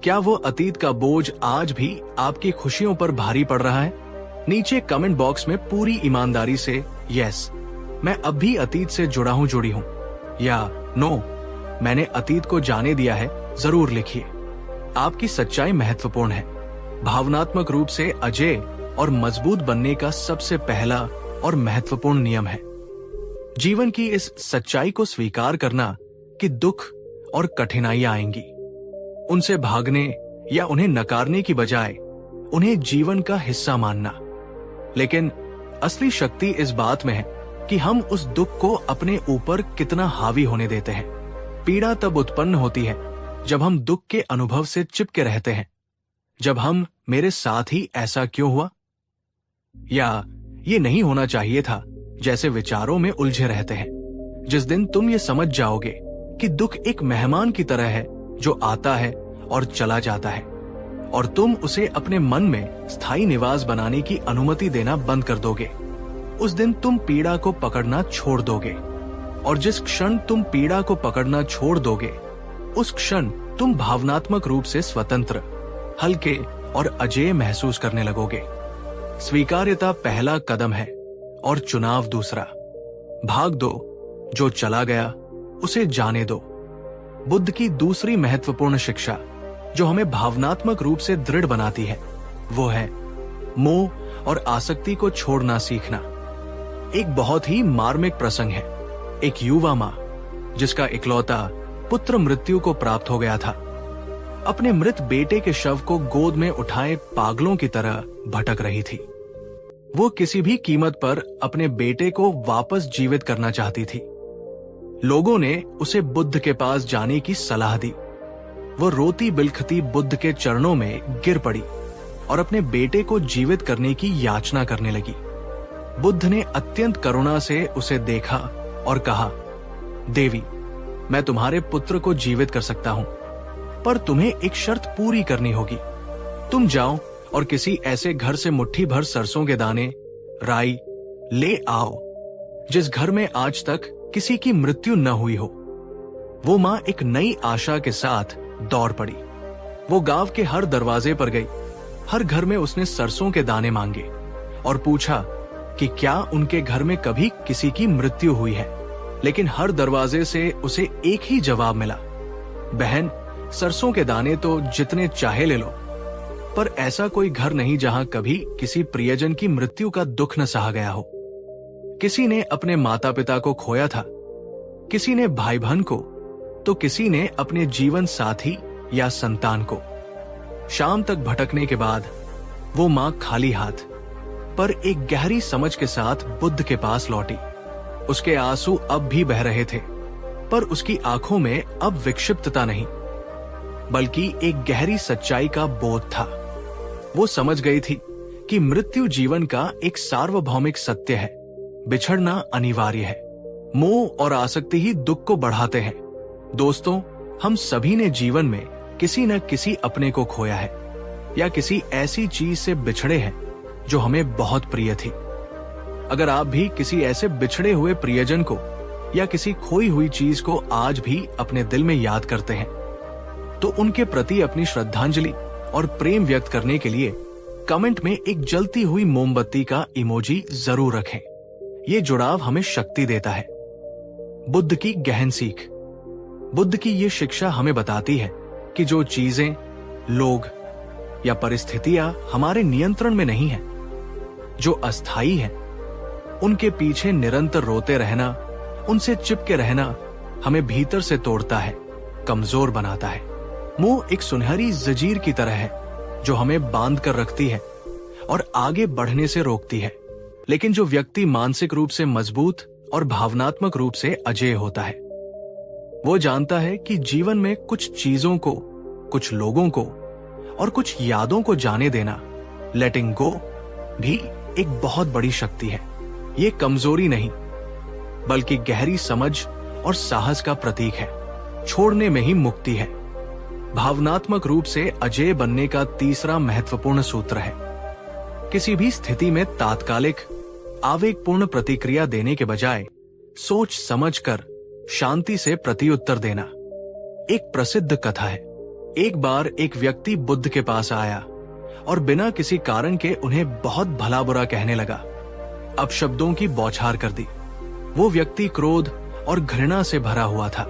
क्या वो अतीत का बोझ आज भी आपकी खुशियों पर भारी पड़ रहा है? नीचे कमेंट बॉक्स में पूरी ईमानदारी से यस, मैं अब भी अतीत से जुड़ा हूं, जुड़ी हूं, या नो, मैंने अतीत को जाने दिया है, जरूर लिखिए। आपकी सच्चाई महत्वपूर्ण है। भावनात्मक रूप से अजेय और मजबूत बनने का सबसे पहला और महत्वपूर्ण नियम है जीवन की इस सच्चाई को स्वीकार करना कि दुख और कठिनाइयां आएंगी। उनसे भागने या उन्हें नकारने की बजाय उन्हें जीवन का हिस्सा मानना। लेकिन असली शक्ति इस बात में है कि हम उस दुख को अपने ऊपर कितना हावी होने देते हैं। पीड़ा तब उत्पन्न होती है जब हम दुख के अनुभव से चिपके रहते हैं, जब हम मेरे साथ ही ऐसा क्यों हुआ, या ये नहीं होना चाहिए था जैसे विचारों में उलझे रहते हैं। जिस दिन तुम ये समझ जाओगे कि दुख एक मेहमान की तरह है जो आता है और चला जाता है, और तुम उसे अपने मन में स्थायी निवास बनाने की अनुमति देना बंद कर दोगे, उस दिन तुम पीड़ा को पकड़ना छोड़ दोगे। और जिस क्षण तुम पीड़ा को पकड़ना छोड़ दोगे, उस क्षण तुम भावनात्मक रूप से स्वतंत्र, हल्के और अजेय महसूस करने लगोगे। स्वीकार्यता पहला कदम है और चुनाव दूसरा। भाग दो, जो चला गया उसे जाने दो। बुद्ध की दूसरी महत्वपूर्ण शिक्षा जो हमें भावनात्मक रूप से दृढ़ बनाती है, वो है मोह और आसक्ति को छोड़ना सीखना। एक बहुत ही मार्मिक प्रसंग है। एक युवा माँ जिसका इकलौता पुत्र मृत्यु को प्राप्त हो गया था, अपने मृत बेटे के शव को गोद में उठाए पागलों की तरह भटक रही थी। वो किसी भी कीमत पर अपने बेटे को वापस जीवित करना चाहती थी। लोगों ने उसे बुद्ध के पास जाने की सलाह दी। वो रोती बिलखती बुद्ध के चरणों में गिर पड़ी और अपने बेटे को जीवित करने की याचना करने लगी। बुद्ध ने अत्यंत करुणा से उसे देखा और कहा, देवी, मैं तुम्हारे पुत्र को जीवित कर सकता हूं, पर तुम्हें एक शर्त पूरी करनी होगी। तुम जाओ और किसी ऐसे घर से मुट्ठी भर सरसों के दाने, राई ले आओ जिस घर में आज तक किसी की मृत्यु न हुई हो। वो माँ एक नई आशा के साथ दौड़ पड़ी। वो गांव के हर दरवाजे पर गई, हर घर में उसने सरसों के दाने मांगे और पूछा कि क्या उनके घर में कभी किसी की मृत्यु हुई है। लेकिन हर दरवाजे से उसे एक ही जवाब मिला, बहन, सरसों के दाने तो जितने चाहे ले लो, पर ऐसा कोई घर नहीं जहां कभी किसी प्रियजन की मृत्यु का दुख न सहा गया हो। किसी ने अपने माता पिता को खोया था, किसी ने भाई बहन को, तो किसी ने अपने जीवन साथी या संतान को। शाम तक भटकने के बाद वो मां खाली हाथ पर एक गहरी समझ के साथ बुद्ध के पास लौटी। उसके आंसू अब भी बह रहे थे, पर उसकी आंखों में अब विक्षिप्तता नहीं, बल्कि एक गहरी सच्चाई का बोध था। वो समझ गई थी कि मृत्यु जीवन का एक सार्वभौमिक सत्य है। बिछड़ना अनिवार्य है। मोह और आसक्ति ही दुख को बढ़ाते हैं। दोस्तों, हम सभी ने जीवन में किसी न किसी अपने को खोया है या किसी ऐसी चीज से बिछड़े हैं जो हमें बहुत प्रिय थी। अगर आप भी किसी ऐसे बिछड़े हुए प्रियजन को या किसी खोई हुई चीज को आज भी अपने दिल में याद करते हैं, तो उनके प्रति अपनी श्रद्धांजलि और प्रेम व्यक्त करने के लिए कमेंट में एक जलती हुई मोमबत्ती का इमोजी जरूर रखें। ये जुड़ाव हमें शक्ति देता है। बुद्ध की गहन सीख। बुद्ध की ये शिक्षा हमें बताती है कि जो चीजें, लोग या परिस्थितियां हमारे नियंत्रण में नहीं हैं, जो अस्थायी हैं, उनके पीछे निरंतर रोते रहना, उनसे चिपके रहना हमें भीतर से तोड़ता है, कमजोर बनाता है। मोह एक सुनहरी जंजीर की तरह है जो हमें बांध कर रखती है और आगे बढ़ने से रोकती है। लेकिन जो व्यक्ति मानसिक रूप से मजबूत और भावनात्मक रूप से अजेय होता है, वो जानता है कि जीवन में कुछ चीजों को, कुछ लोगों को और कुछ यादों को जाने देना, लेटिंग गो, भी एक बहुत बड़ी शक्ति है। ये कमजोरी नहीं, बल्कि गहरी समझ और साहस का प्रतीक है। छोड़ने में ही मुक्ति है। भावनात्मक रूप से अजेय बनने का तीसरा महत्वपूर्ण सूत्र है, किसी भी स्थिति में तात्कालिक आवेगपूर्ण प्रतिक्रिया देने के बजाय सोच समझकर शांति से प्रत्युत्तर देना। एक प्रसिद्ध कथा है। एक बार एक व्यक्ति बुद्ध के पास आया और बिना किसी कारण के उन्हें बहुत भला बुरा कहने लगा। अब शब्दों की बौछार कर दी। वो व्यक्ति क्रोध और घृणा से भरा हुआ था।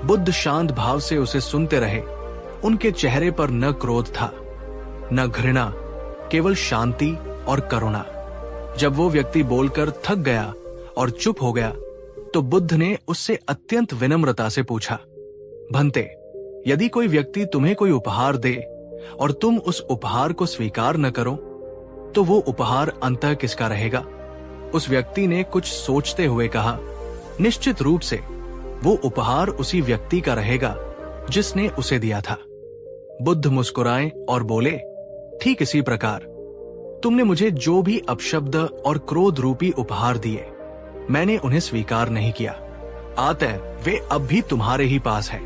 बुद्ध शांत भाव से उसे सुनते रहे। उनके चेहरे पर न क्रोध था, न घृणा, केवल शांति और करुणा। जब वो व्यक्ति बोलकर थक गया और चुप हो गया, तो बुद्ध ने उससे अत्यंत विनम्रता से पूछा, भंते, यदि कोई व्यक्ति तुम्हें कोई उपहार दे और तुम उस उपहार को स्वीकार न करो, तो वो उपहार अंततः किसका रहेगा? उस व्यक्ति ने कुछ सोचते हुए कहा, निश्चित रूप से वो उपहार उसी व्यक्ति का रहेगा जिसने उसे दिया था। बुद्ध मुस्कुराए और बोले, ठीक इसी प्रकार तुमने मुझे जो भी अपशब्द और क्रोध रूपी उपहार दिए, मैंने उन्हें स्वीकार नहीं किया। अतः वे अब भी तुम्हारे ही पास है।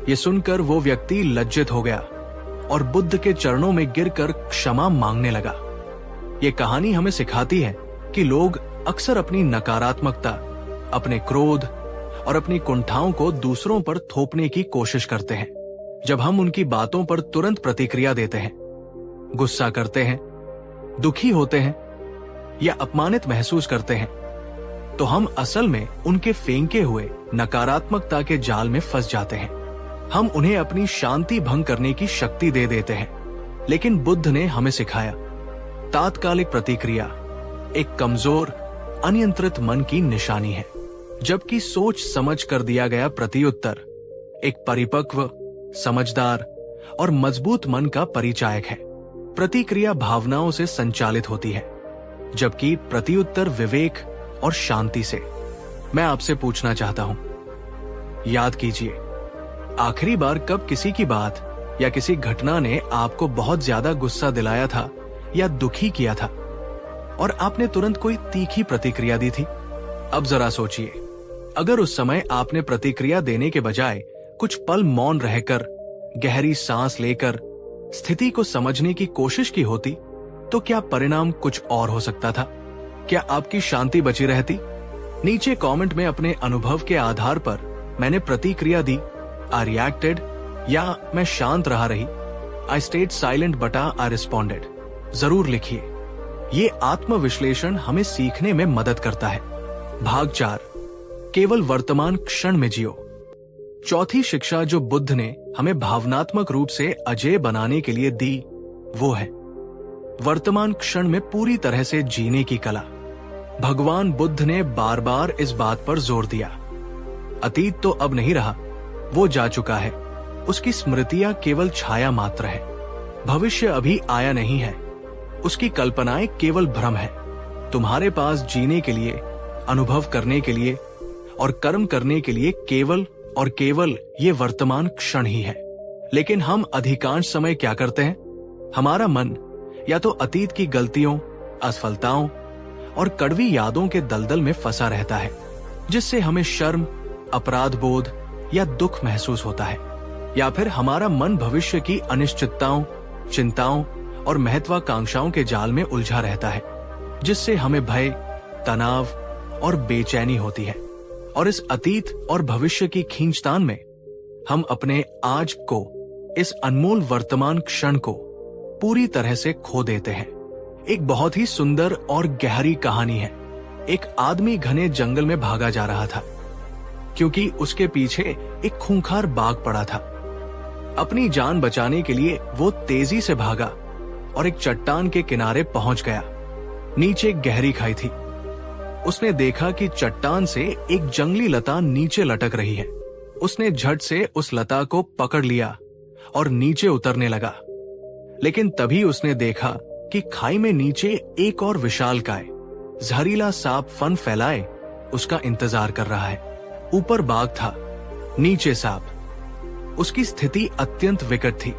ये सुनकर वो व्यक्ति लज्जित हो गया और बुद्ध के चरणों में गिरकर क्षमा मांगने लगा। ये कहानी हमें सिखाती है कि लोग अक्सर अपनी नकारात्मकता, अपने क्रोध और अपनी कुंठाओं को दूसरों पर थोपने की कोशिश करते हैं। जब हम उनकी बातों पर तुरंत प्रतिक्रिया देते हैं, गुस्सा करते हैं, दुखी होते हैं या अपमानित महसूस करते हैं, तो हम असल में उनके फेंके हुए नकारात्मकता के जाल में फंस जाते हैं। हम उन्हें अपनी शांति भंग करने की शक्ति दे देते हैं। लेकिन बुद्ध ने हमें सिखाया, तात्कालिक प्रतिक्रिया एक कमजोर, अनियंत्रित मन की निशानी है, जबकि सोच समझ कर दिया गया प्रत्युत्तर एक परिपक्व, समझदार और मजबूत मन का परिचायक है। प्रतिक्रिया भावनाओं से संचालित होती है, जबकि प्रत्युत्तर विवेक और शांति से। मैं आपसे पूछना चाहता हूं, याद कीजिए, आखिरी बार कब किसी की बात या किसी घटना ने आपको बहुत ज्यादा गुस्सा दिलाया था या दुखी किया था और आपने तुरंत कोई तीखी प्रतिक्रिया दी थी? अब जरा सोचिए, अगर उस समय आपने प्रतिक्रिया देने के बजाय कुछ पल मौन रहकर, गहरी सांस लेकर स्थिति को समझने की कोशिश की होती, तो क्या परिणाम कुछ और हो सकता था? क्या आपकी शांति बची रहती नीचे कमेंट में अपने अनुभव के आधार पर मैंने प्रतिक्रिया दी, आई रिएक्टेड, या मैं शांत रहा रही, आई स्टेड साइलेंट बटा आई रिस्पॉन्डेड, जरूर लिखिए। ये आत्मविश्लेषण हमें सीखने में मदद करता है। भाग 4, केवल वर्तमान क्षण में जियो। चौथी शिक्षा जो बुद्ध ने हमें भावनात्मक रूप से अजेय बनाने के लिए दी, वो है वर्तमान क्षण में पूरी तरह से जीने की कला। भगवान बुद्ध ने बार बार इस बात पर जोर दिया, अतीत तो अब नहीं रहा, वो जा चुका है, उसकी स्मृतियां केवल छाया मात्र है। भविष्य अभी आया नहीं है, उसकी कल्पनाएं केवल भ्रम है। तुम्हारे पास जीने के लिए, अनुभव करने के लिए और कर्म करने के लिए केवल और केवल ये वर्तमान क्षण ही है। लेकिन हम अधिकांश समय क्या करते हैं? हमारा मन या तो अतीत की गलतियों, असफलताओं और कड़वी यादों के दलदल में फंसा रहता है, जिससे हमें शर्म, अपराध बोध या दुख महसूस होता है। या फिर हमारा मन भविष्य की अनिश्चितताओं, चिंताओं और महत्वाकांक्षाओं के जाल में उलझा रहता है, जिससे हमें भय, तनाव और बेचैनी होती है। और इस अतीत और भविष्य की खींचतान में हम अपने आज को, इस अनमोल वर्तमान क्षण को पूरी तरह से खो देते हैं। एक बहुत ही सुंदर और गहरी कहानी है। एक आदमी घने जंगल में भागा जा रहा था, क्योंकि उसके पीछे एक खूंखार बाघ पड़ा था। अपनी जान बचाने के लिए वो तेजी से भागा और एक चट्टान के किनारे पहुंच गया। नीचे गहरी खाई थी। उसने देखा कि चट्टान से एक जंगली लता नीचे लटक रही है। उसने झट से उस लता को पकड़ लिया और नीचे उतरने लगा। लेकिन तभी उसने देखा कि खाई में नीचे एक और विशालकाय जहरीला सांप फन फैलाए उसका इंतजार कर रहा है। ऊपर बाघ था, नीचे सांप। उसकी स्थिति अत्यंत विकट थी।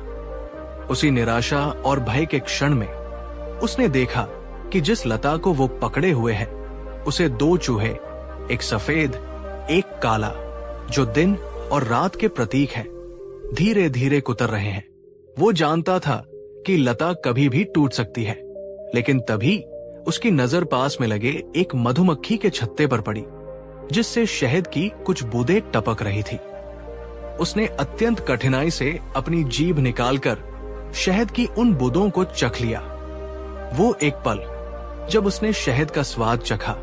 उसी निराशा और भय के क्षण में उसने देखा कि जिस लता को वो पकड़े हुए है, उसे दो चूहे, एक सफेद, एक काला, जो दिन और रात के प्रतीक हैं, धीरे धीरे कुतर रहे हैं। वो जानता था कि लता कभी भी टूट सकती है, लेकिन तभी उसकी नजर पास में लगे एक मधुमक्खी के छत्ते पर पड़ी, जिससे शहद की कुछ बूंदें टपक रही थी। उसने अत्यंत कठिनाई से अपनी जीभ निकालकर शहद की उन बूंदों को चख लिया। वो एक पल जब उसने शहद का स्वाद चखा,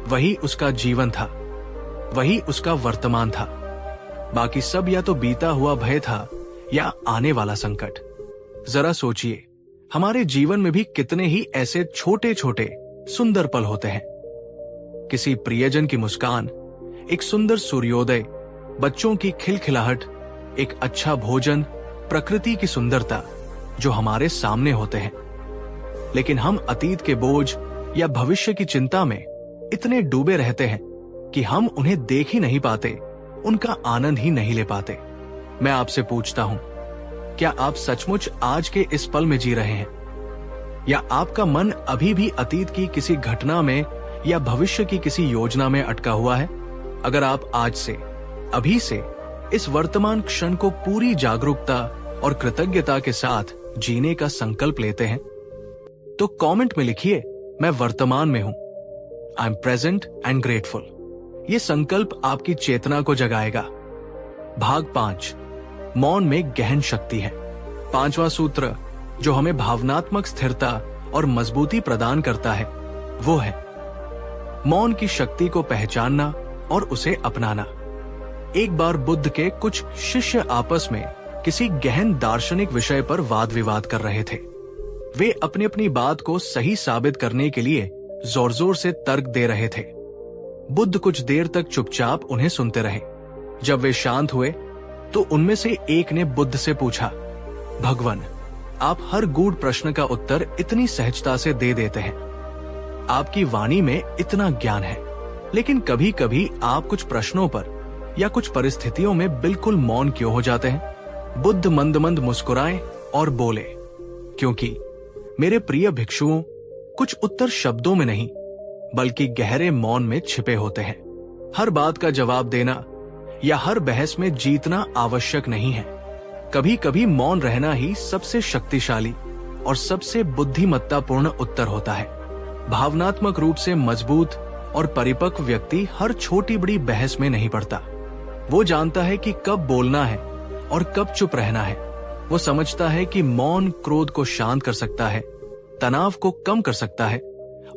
वही उसका जीवन था, वही उसका वर्तमान था। बाकी सब या तो बीता हुआ भय था या आने वाला संकट। जरा सोचिए, हमारे जीवन में भी कितने ही ऐसे छोटे छोटे सुंदर पल होते हैं। किसी प्रियजन की मुस्कान, एक सुंदर सूर्योदय, बच्चों की खिलखिलाहट, एक अच्छा भोजन, प्रकृति की सुंदरता जो हमारे सामने होते हैं। लेकिन हम अतीत के बोझ या भविष्य की चिंता में इतने डूबे रहते हैं कि हम उन्हें देख ही नहीं पाते, उनका आनंद ही नहीं ले पाते। मैं आपसे पूछता हूं, क्या आप सचमुच आज के इस पल में जी रहे हैं, या आपका मन अभी भी अतीत की किसी घटना में या भविष्य की किसी योजना में अटका हुआ है? अगर आप आज से, अभी से इस वर्तमान क्षण को पूरी जागरूकता और कृतज्ञता के साथ जीने का संकल्प लेते हैं, तो कमेंट में लिखिए, मैं वर्तमान में हूं, I am present and grateful. ये संकल्प आपकी चेतना को जगाएगा। भाग 5, मौन में गहन शक्ति है। 5वां सूत्र जो हमें भावनात्मक स्थिरता और मजबूती प्रदान करता है, वो है मौन की शक्ति को पहचानना और उसे अपनाना। एक बार बुद्ध के कुछ शिष्य आपस में किसी गहन दार्शनिक विषय पर वाद विवाद कर रहे थे। वे अपनी अपनी बात को सही साबित करने के लिए जोर जोर से तर्क दे रहे थे। बुद्ध कुछ देर तक चुपचाप उन्हें सुनते रहे। जब वे शांत हुए तो उनमें से एक ने बुद्ध से पूछा, भगवान, आप हर गूढ़ प्रश्न का उत्तर इतनी सहजता से दे देते हैं, आपकी वाणी में इतना ज्ञान है, लेकिन कभी कभी आप कुछ प्रश्नों पर या कुछ परिस्थितियों में बिल्कुल मौन क्यों हो जाते हैं? बुद्ध मंद मंद मुस्कुराए और बोले, क्योंकि मेरे प्रिय भिक्षुओं, कुछ उत्तर शब्दों में नहीं बल्कि गहरे मौन में छिपे होते हैं। हर बात का जवाब देना या हर बहस में जीतना आवश्यक नहीं है। कभी कभी मौन रहना ही सबसे शक्तिशाली और सबसे बुद्धिमत्तापूर्ण उत्तर होता है। भावनात्मक रूप से मजबूत और परिपक्व व्यक्ति हर छोटी बड़ी बहस में नहीं पड़ता। वो जानता है कि कब बोलना है और कब चुप रहना है। वो समझता है कि मौन क्रोध को शांत कर सकता है, तनाव को कम कर सकता है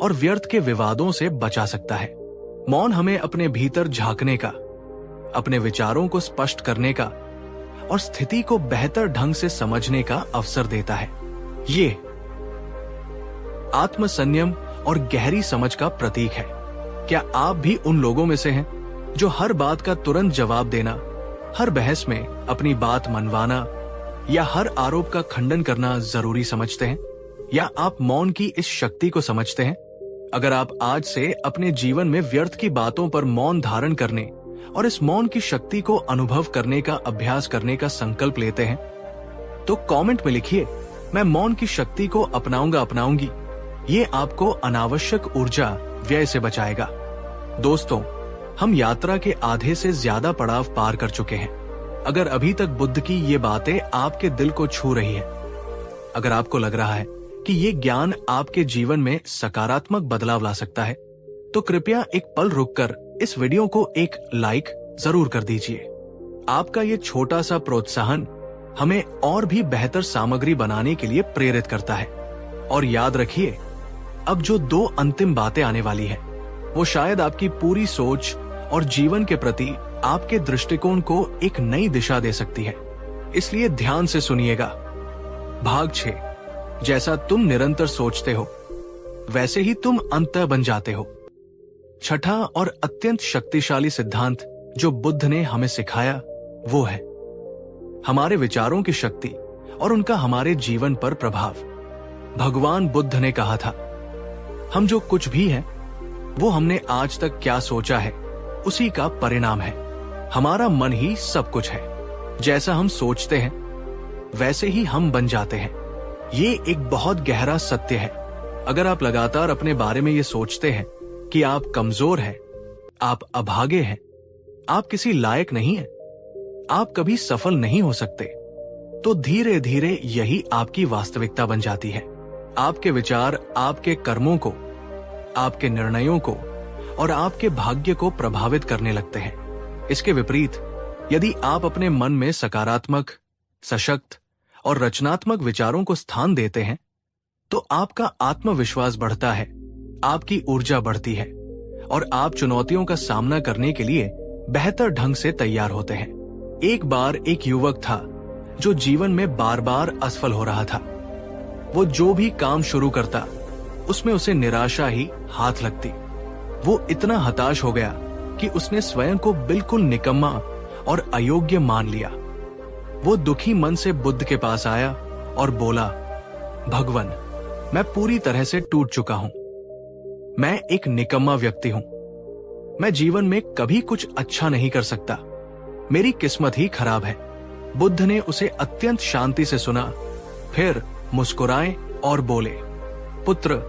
और व्यर्थ के विवादों से बचा सकता है। मौन हमें अपने भीतर झांकने का, अपने विचारों को स्पष्ट करने का और स्थिति को बेहतर ढंग से समझने का अवसर देता है। ये आत्मसंयम और गहरी समझ का प्रतीक है। क्या आप भी उन लोगों में से हैं जो हर बात का तुरंत जवाब देना, हर बहस में अपनी बात मनवाना या हर आरोप का खंडन करना जरूरी समझते हैं? या आप मौन की इस शक्ति को समझते हैं? अगर आप आज से अपने जीवन में व्यर्थ की बातों पर मौन धारण करने और इस मौन की शक्ति को अनुभव करने का अभ्यास करने का संकल्प लेते हैं, तो कमेंट में लिखिए, मैं मौन की शक्ति को अपनाऊंगा, अपनाऊंगी। ये आपको अनावश्यक ऊर्जा व्यय से बचाएगा। दोस्तों, हम यात्रा के आधे से ज्यादा पड़ाव पार कर चुके हैं। अगर अभी तक बुद्ध की ये बातें आपके दिल को छू रही है, अगर आपको लग रहा है कि ये ज्ञान आपके जीवन में सकारात्मक बदलाव ला सकता है, तो कृपया एक पल रुककर इस वीडियो को एक लाइक जरूर कर दीजिए। आपका ये छोटा सा प्रोत्साहन हमें और भी बेहतर सामग्री बनाने के लिए प्रेरित करता है। और याद रखिए, अब जो 2 अंतिम बातें आने वाली है, वो शायद आपकी पूरी सोच और जीवन के प्रति आपके दृष्टिकोण को एक नई दिशा दे सकती है। इसलिए ध्यान से सुनिएगा। भाग 6, जैसा तुम निरंतर सोचते हो वैसे ही तुम अंततः बन जाते हो। छठा और अत्यंत शक्तिशाली सिद्धांत जो बुद्ध ने हमें सिखाया वो है हमारे विचारों की शक्ति और उनका हमारे जीवन पर प्रभाव। भगवान बुद्ध ने कहा था, हम जो कुछ भी हैं वो हमने आज तक क्या सोचा है उसी का परिणाम है। हमारा मन ही सब कुछ है। जैसा हम सोचते हैं वैसे ही हम बन जाते हैं। ये एक बहुत गहरा सत्य है। अगर आप लगातार अपने बारे में ये सोचते हैं कि आप कमजोर हैं, आप अभागे हैं, आप किसी लायक नहीं हैं, आप कभी सफल नहीं हो सकते, तो धीरे धीरे यही आपकी वास्तविकता बन जाती है। आपके विचार आपके कर्मों को, आपके निर्णयों को और आपके भाग्य को प्रभावित करने लगते हैं। इसके विपरीत, यदि आप अपने मन में सकारात्मक, सशक्त और रचनात्मक विचारों को स्थान देते हैं, तो आपका आत्मविश्वास बढ़ता है, आपकी ऊर्जा बढ़ती है और आप चुनौतियों का सामना करने के लिए बेहतर ढंग से तैयार होते हैं। एक बार एक युवक था जो जीवन में बार बार असफल हो रहा था। वो जो भी काम शुरू करता उसमें उसे निराशा ही हाथ लगती। वो इतना हताश हो गया कि उसने स्वयं को बिल्कुल निकम्मा और अयोग्य मान लिया। वो दुखी मन से बुद्ध के पास आया और बोला, भगवान, मैं पूरी तरह से टूट चुका हूं। मैं एक निकम्मा व्यक्ति हूं। मैं जीवन में कभी कुछ अच्छा नहीं कर सकता। मेरी किस्मत ही खराब है। बुद्ध ने उसे अत्यंत शांति से सुना, फिर मुस्कुराए और बोले, पुत्र,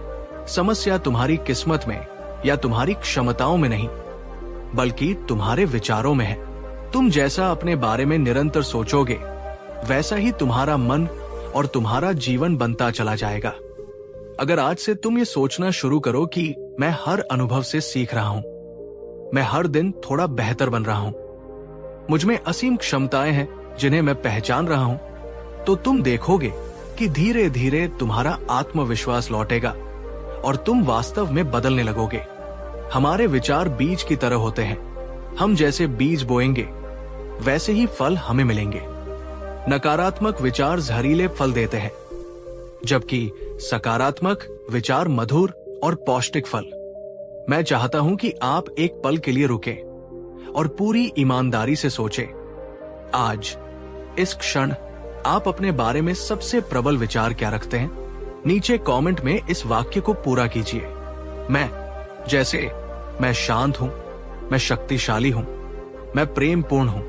समस्या तुम्हारी किस्मत में या तुम्हारी क्षमताओं में नहीं, बल्कि तुम्हारे विचारों में है। तुम जैसा अपने बारे में निरंतर सोचोगे वैसा ही तुम्हारा मन और तुम्हारा जीवन बनता चला जाएगा। अगर आज से तुम ये सोचना शुरू करो कि मैं हर अनुभव से सीख रहा हूं, मैं हर दिन थोड़ा बेहतर बन रहा हूं, मुझ में असीम क्षमताएं हैं जिन्हें मैं पहचान रहा हूं, तो तुम देखोगे कि धीरे धीरे तुम्हारा आत्मविश्वास लौटेगा और तुम वास्तव में बदलने लगोगे। हमारे विचार बीज की तरह होते हैं। हम जैसे बीज बोएंगे वैसे ही फल हमें मिलेंगे। नकारात्मक विचार जहरीले फल देते हैं, जबकि सकारात्मक विचार मधुर और पौष्टिक फल। मैं चाहता हूं कि आप एक पल के लिए रुकें और पूरी ईमानदारी से सोचें, आज इस क्षण आप अपने बारे में सबसे प्रबल विचार क्या रखते हैं? नीचे कमेंट में इस वाक्य को पूरा कीजिए। मैं शांत हूं, मैं शक्तिशाली हूं, मैं प्रेम पूर्ण हूं,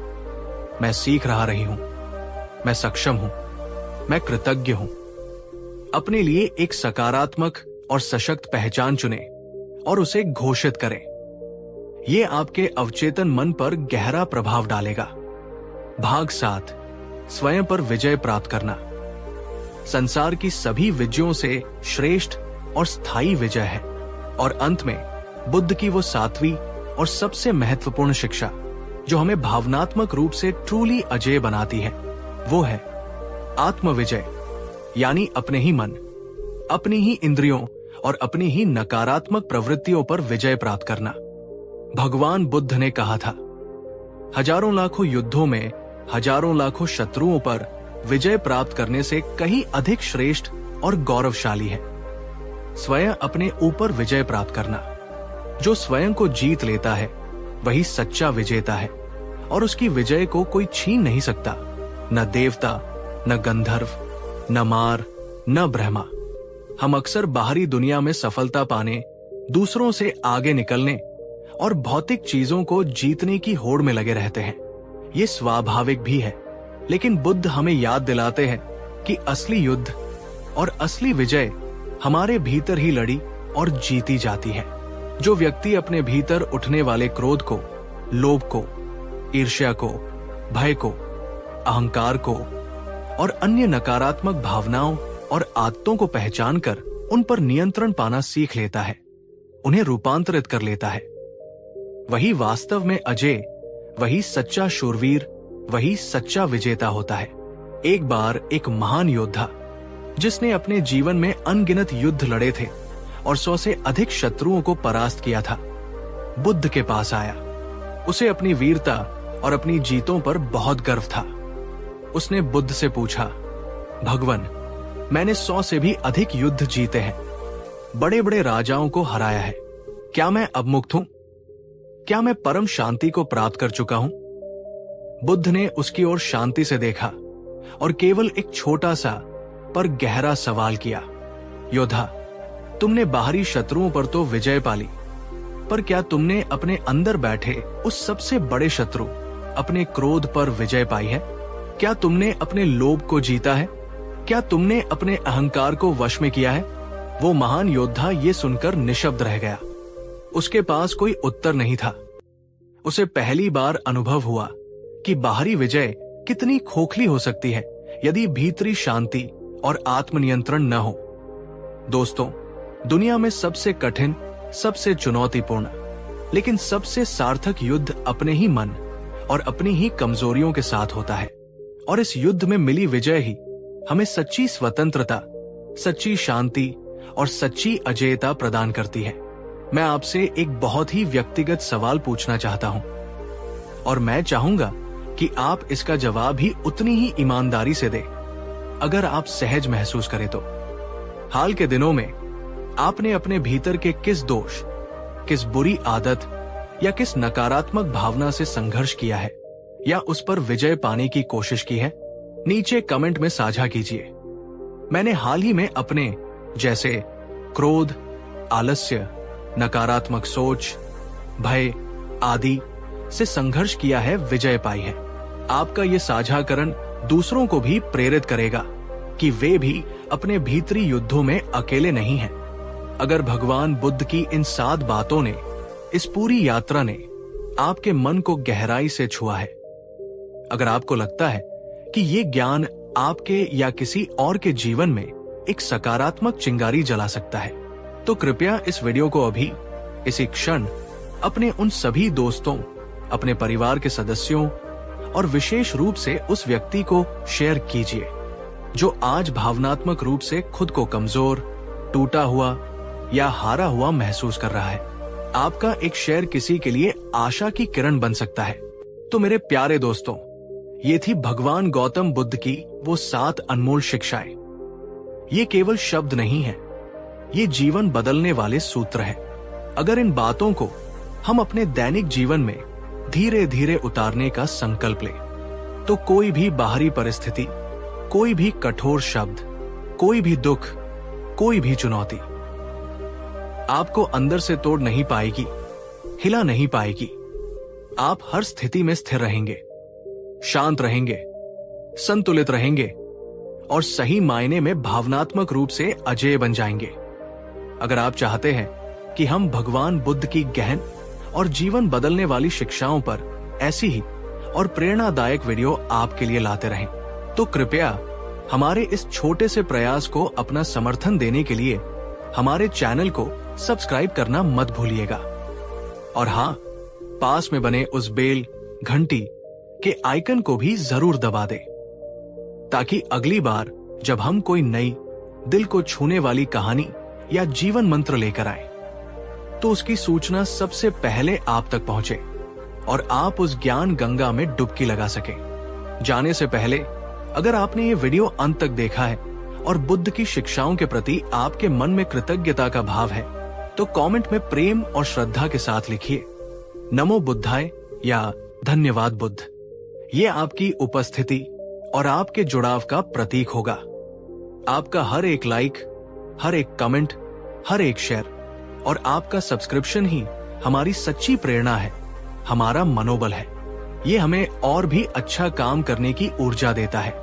मैं सीख रही हूं, मैं सक्षम हूं, मैं कृतज्ञ हूं। अपने लिए एक सकारात्मक और सशक्त पहचान चुनें और उसे घोषित करें। यह आपके अवचेतन मन पर गहरा प्रभाव डालेगा। भाग 7, स्वयं पर विजय प्राप्त करना। संसार की सभी विजयों से श्रेष्ठ और स्थायी विजय है, और अंत में बुद्ध की वो सातवीं और सबसे महत्वपूर्ण शिक्षा जो हमें भावनात्मक रूप से ट्रूली अजेय बनाती है, वो है आत्मविजय, यानी अपने ही मन, अपनी ही इंद्रियों और अपनी ही नकारात्मक प्रवृत्तियों पर विजय प्राप्त करना। भगवान बुद्ध ने कहा था, हजारों लाखों युद्धों में हजारों लाखों शत्रुओं पर विजय प्राप्त करने से कहीं अधिक श्रेष्ठ और गौरवशाली है स्वयं अपने ऊपर विजय प्राप्त करना। जो स्वयं को जीत लेता है वही सच्चा विजेता है और उसकी विजय को कोई छीन नहीं सकता, न देवता, न गंधर्व, न मार, न ब्रह्मा। हम अक्सर बाहरी दुनिया में सफलता पाने, दूसरों से आगे निकलने और भौतिक चीजों को जीतने की होड़ में लगे रहते हैं। ये स्वाभाविक भी है, लेकिन बुद्ध हमें याद दिलाते हैं कि असली युद्ध और असली विजय हमारे भीतर ही लड़ी और जीती जाती है। जो व्यक्ति अपने भीतर उठने वाले क्रोध को, लोभ को, ईर्ष्या को, भय को, अहंकार को और अन्य नकारात्मक भावनाओं और आदतों को पहचानकर उन पर नियंत्रण पाना सीख लेता है, उन्हें रूपांतरित कर लेता है, वही वास्तव में अजेय, वही सच्चा शूरवीर, वही सच्चा विजेता होता है। एक बार एक महान योद्धा जिसने अपने जीवन में अनगिनत युद्ध लड़े थे और 100 से अधिक शत्रुओं को परास्त किया था, बुद्ध के पास आया। उसे अपनी वीरता और अपनी जीतों पर बहुत गर्व था। उसने बुद्ध से पूछा, भगवन, मैंने 100 से भी अधिक युद्ध जीते हैं, बड़े बड़े राजाओं को हराया है, क्या मैं अब मुक्त हूं? क्या मैं परम शांति को प्राप्त कर चुका हूं? बुद्ध ने उसकी ओर शांति से देखा और केवल एक छोटा सा पर गहरा सवाल किया, योद्धा, तुमने बाहरी शत्रुओं पर तो विजय पाली, पर क्या तुमने अपने अंदर बैठे उस सबसे बड़े शत्रु अपने क्रोध पर विजय पाई है? क्या तुमने अपने लोभ को जीता है? क्या तुमने अपने अहंकार को वश में किया है? वो महान योद्धा ये सुनकर निशब्द रह गया। उसके पास कोई उत्तर नहीं था। उसे पहली बार अनुभव हुआ कि बाहरी विजय कितनी खोखली हो सकती है यदि भीतरी शांति और आत्मनियंत्रण न हो। दोस्तों, दुनिया में सबसे कठिन, सबसे चुनौतीपूर्ण, लेकिन सबसे सार्थक युद्ध अपने ही मन और अपनी ही कमजोरियों के साथ होता है। और इस युद्ध में मिली विजय ही हमें सच्ची स्वतंत्रता, सच्ची शांति और सच्ची अजेयता प्रदान करती है। मैं आपसे एक बहुत ही व्यक्तिगत सवाल पूछना चाहता हूं और मैं चाहूंगा कि आप इसका जवाब भी उतनी ही ईमानदारी से दें अगर आप सहज महसूस करें तो। हाल के दिनों में आपने अपने भीतर के किस दोष, किस बुरी आदत या किस नकारात्मक भावना से संघर्ष किया है या उस पर विजय पाने की कोशिश की है? नीचे कमेंट में साझा कीजिए। मैंने हाल ही में अपने जैसे क्रोध, आलस्य, नकारात्मक सोच, भय आदि से संघर्ष किया है, विजय पाई है। आपका ये साझाकरण दूसरों को भी प्रेरित करेगा कि वे भी अपने भीतरी युद्धों में अकेले नहीं हैं। अगर भगवान बुद्ध की इन 7 बातों ने, इस पूरी यात्रा ने आपके मन को गहराई से छुआ है, अगर आपको लगता है कि ये ज्ञान आपके या किसी और के जीवन में एक सकारात्मक चिंगारी जला सकता है, तो कृपया इस वीडियो को अभी इसी क्षण अपने उन सभी दोस्तों, अपने परिवार के सदस्यों और विशेष रूप से उस व्यक्ति को शेयर कीजिए जो आज भावनात्मक रूप से खुद को कमजोर, टूटा हुआ या हारा हुआ महसूस कर रहा है। आपका एक शेयर किसी के लिए आशा की किरण बन सकता है। तो मेरे प्यारे दोस्तों, ये थी भगवान गौतम बुद्ध की वो 7 अनमोल शिक्षाएं। ये केवल शब्द नहीं है, ये जीवन बदलने वाले सूत्र है। अगर इन बातों को हम अपने दैनिक जीवन में धीरे धीरे उतारने का संकल्प लें, तो कोई भी बाहरी परिस्थिति, कोई भी कठोर शब्द, कोई भी दुख, कोई भी चुनौती आपको अंदर से तोड़ नहीं पाएगी, हिला नहीं पाएगी। आप हर स्थिति में स्थिर रहेंगे, शांत रहेंगे, संतुलित रहेंगे और सही मायने में भावनात्मक रूप से अजेय बन जाएंगे। अगर आप चाहते हैं कि हम भगवान बुद्ध की गहन और जीवन बदलने वाली शिक्षाओं पर ऐसी ही और प्रेरणादायक वीडियो आपके लिए लाते रहें, तो कृपया हमारे इस छोटे से प्रयास को अपना समर्थन देने के लिए हमारे चैनल को सब्सक्राइब करना मत भूलिएगा। और हाँ, पास में बने उस बेल घंटी के आइकन को भी जरूर दबा दे, ताकि अगली बार जब हम कोई नई दिल को छूने वाली कहानी या जीवन मंत्र लेकर आए तो उसकी सूचना सबसे पहले आप तक पहुंचे और आप उस ज्ञान गंगा में डुबकी लगा सके। जाने से पहले अगर आपने ये वीडियो अंत तक देखा है और बुद्ध की शिक्षाओं के प्रति आपके मन में कृतज्ञता का भाव है तो कमेंट में प्रेम और श्रद्धा के साथ लिखिए नमो बुद्धाय या धन्यवाद बुद्ध। ये आपकी उपस्थिति और आपके जुड़ाव का प्रतीक होगा। आपका हर एक लाइक, हर एक कमेंट, हर एक शेयर और आपका सब्सक्रिप्शन ही हमारी सच्ची प्रेरणा है, हमारा मनोबल है। ये हमें और भी अच्छा काम करने की ऊर्जा देता है।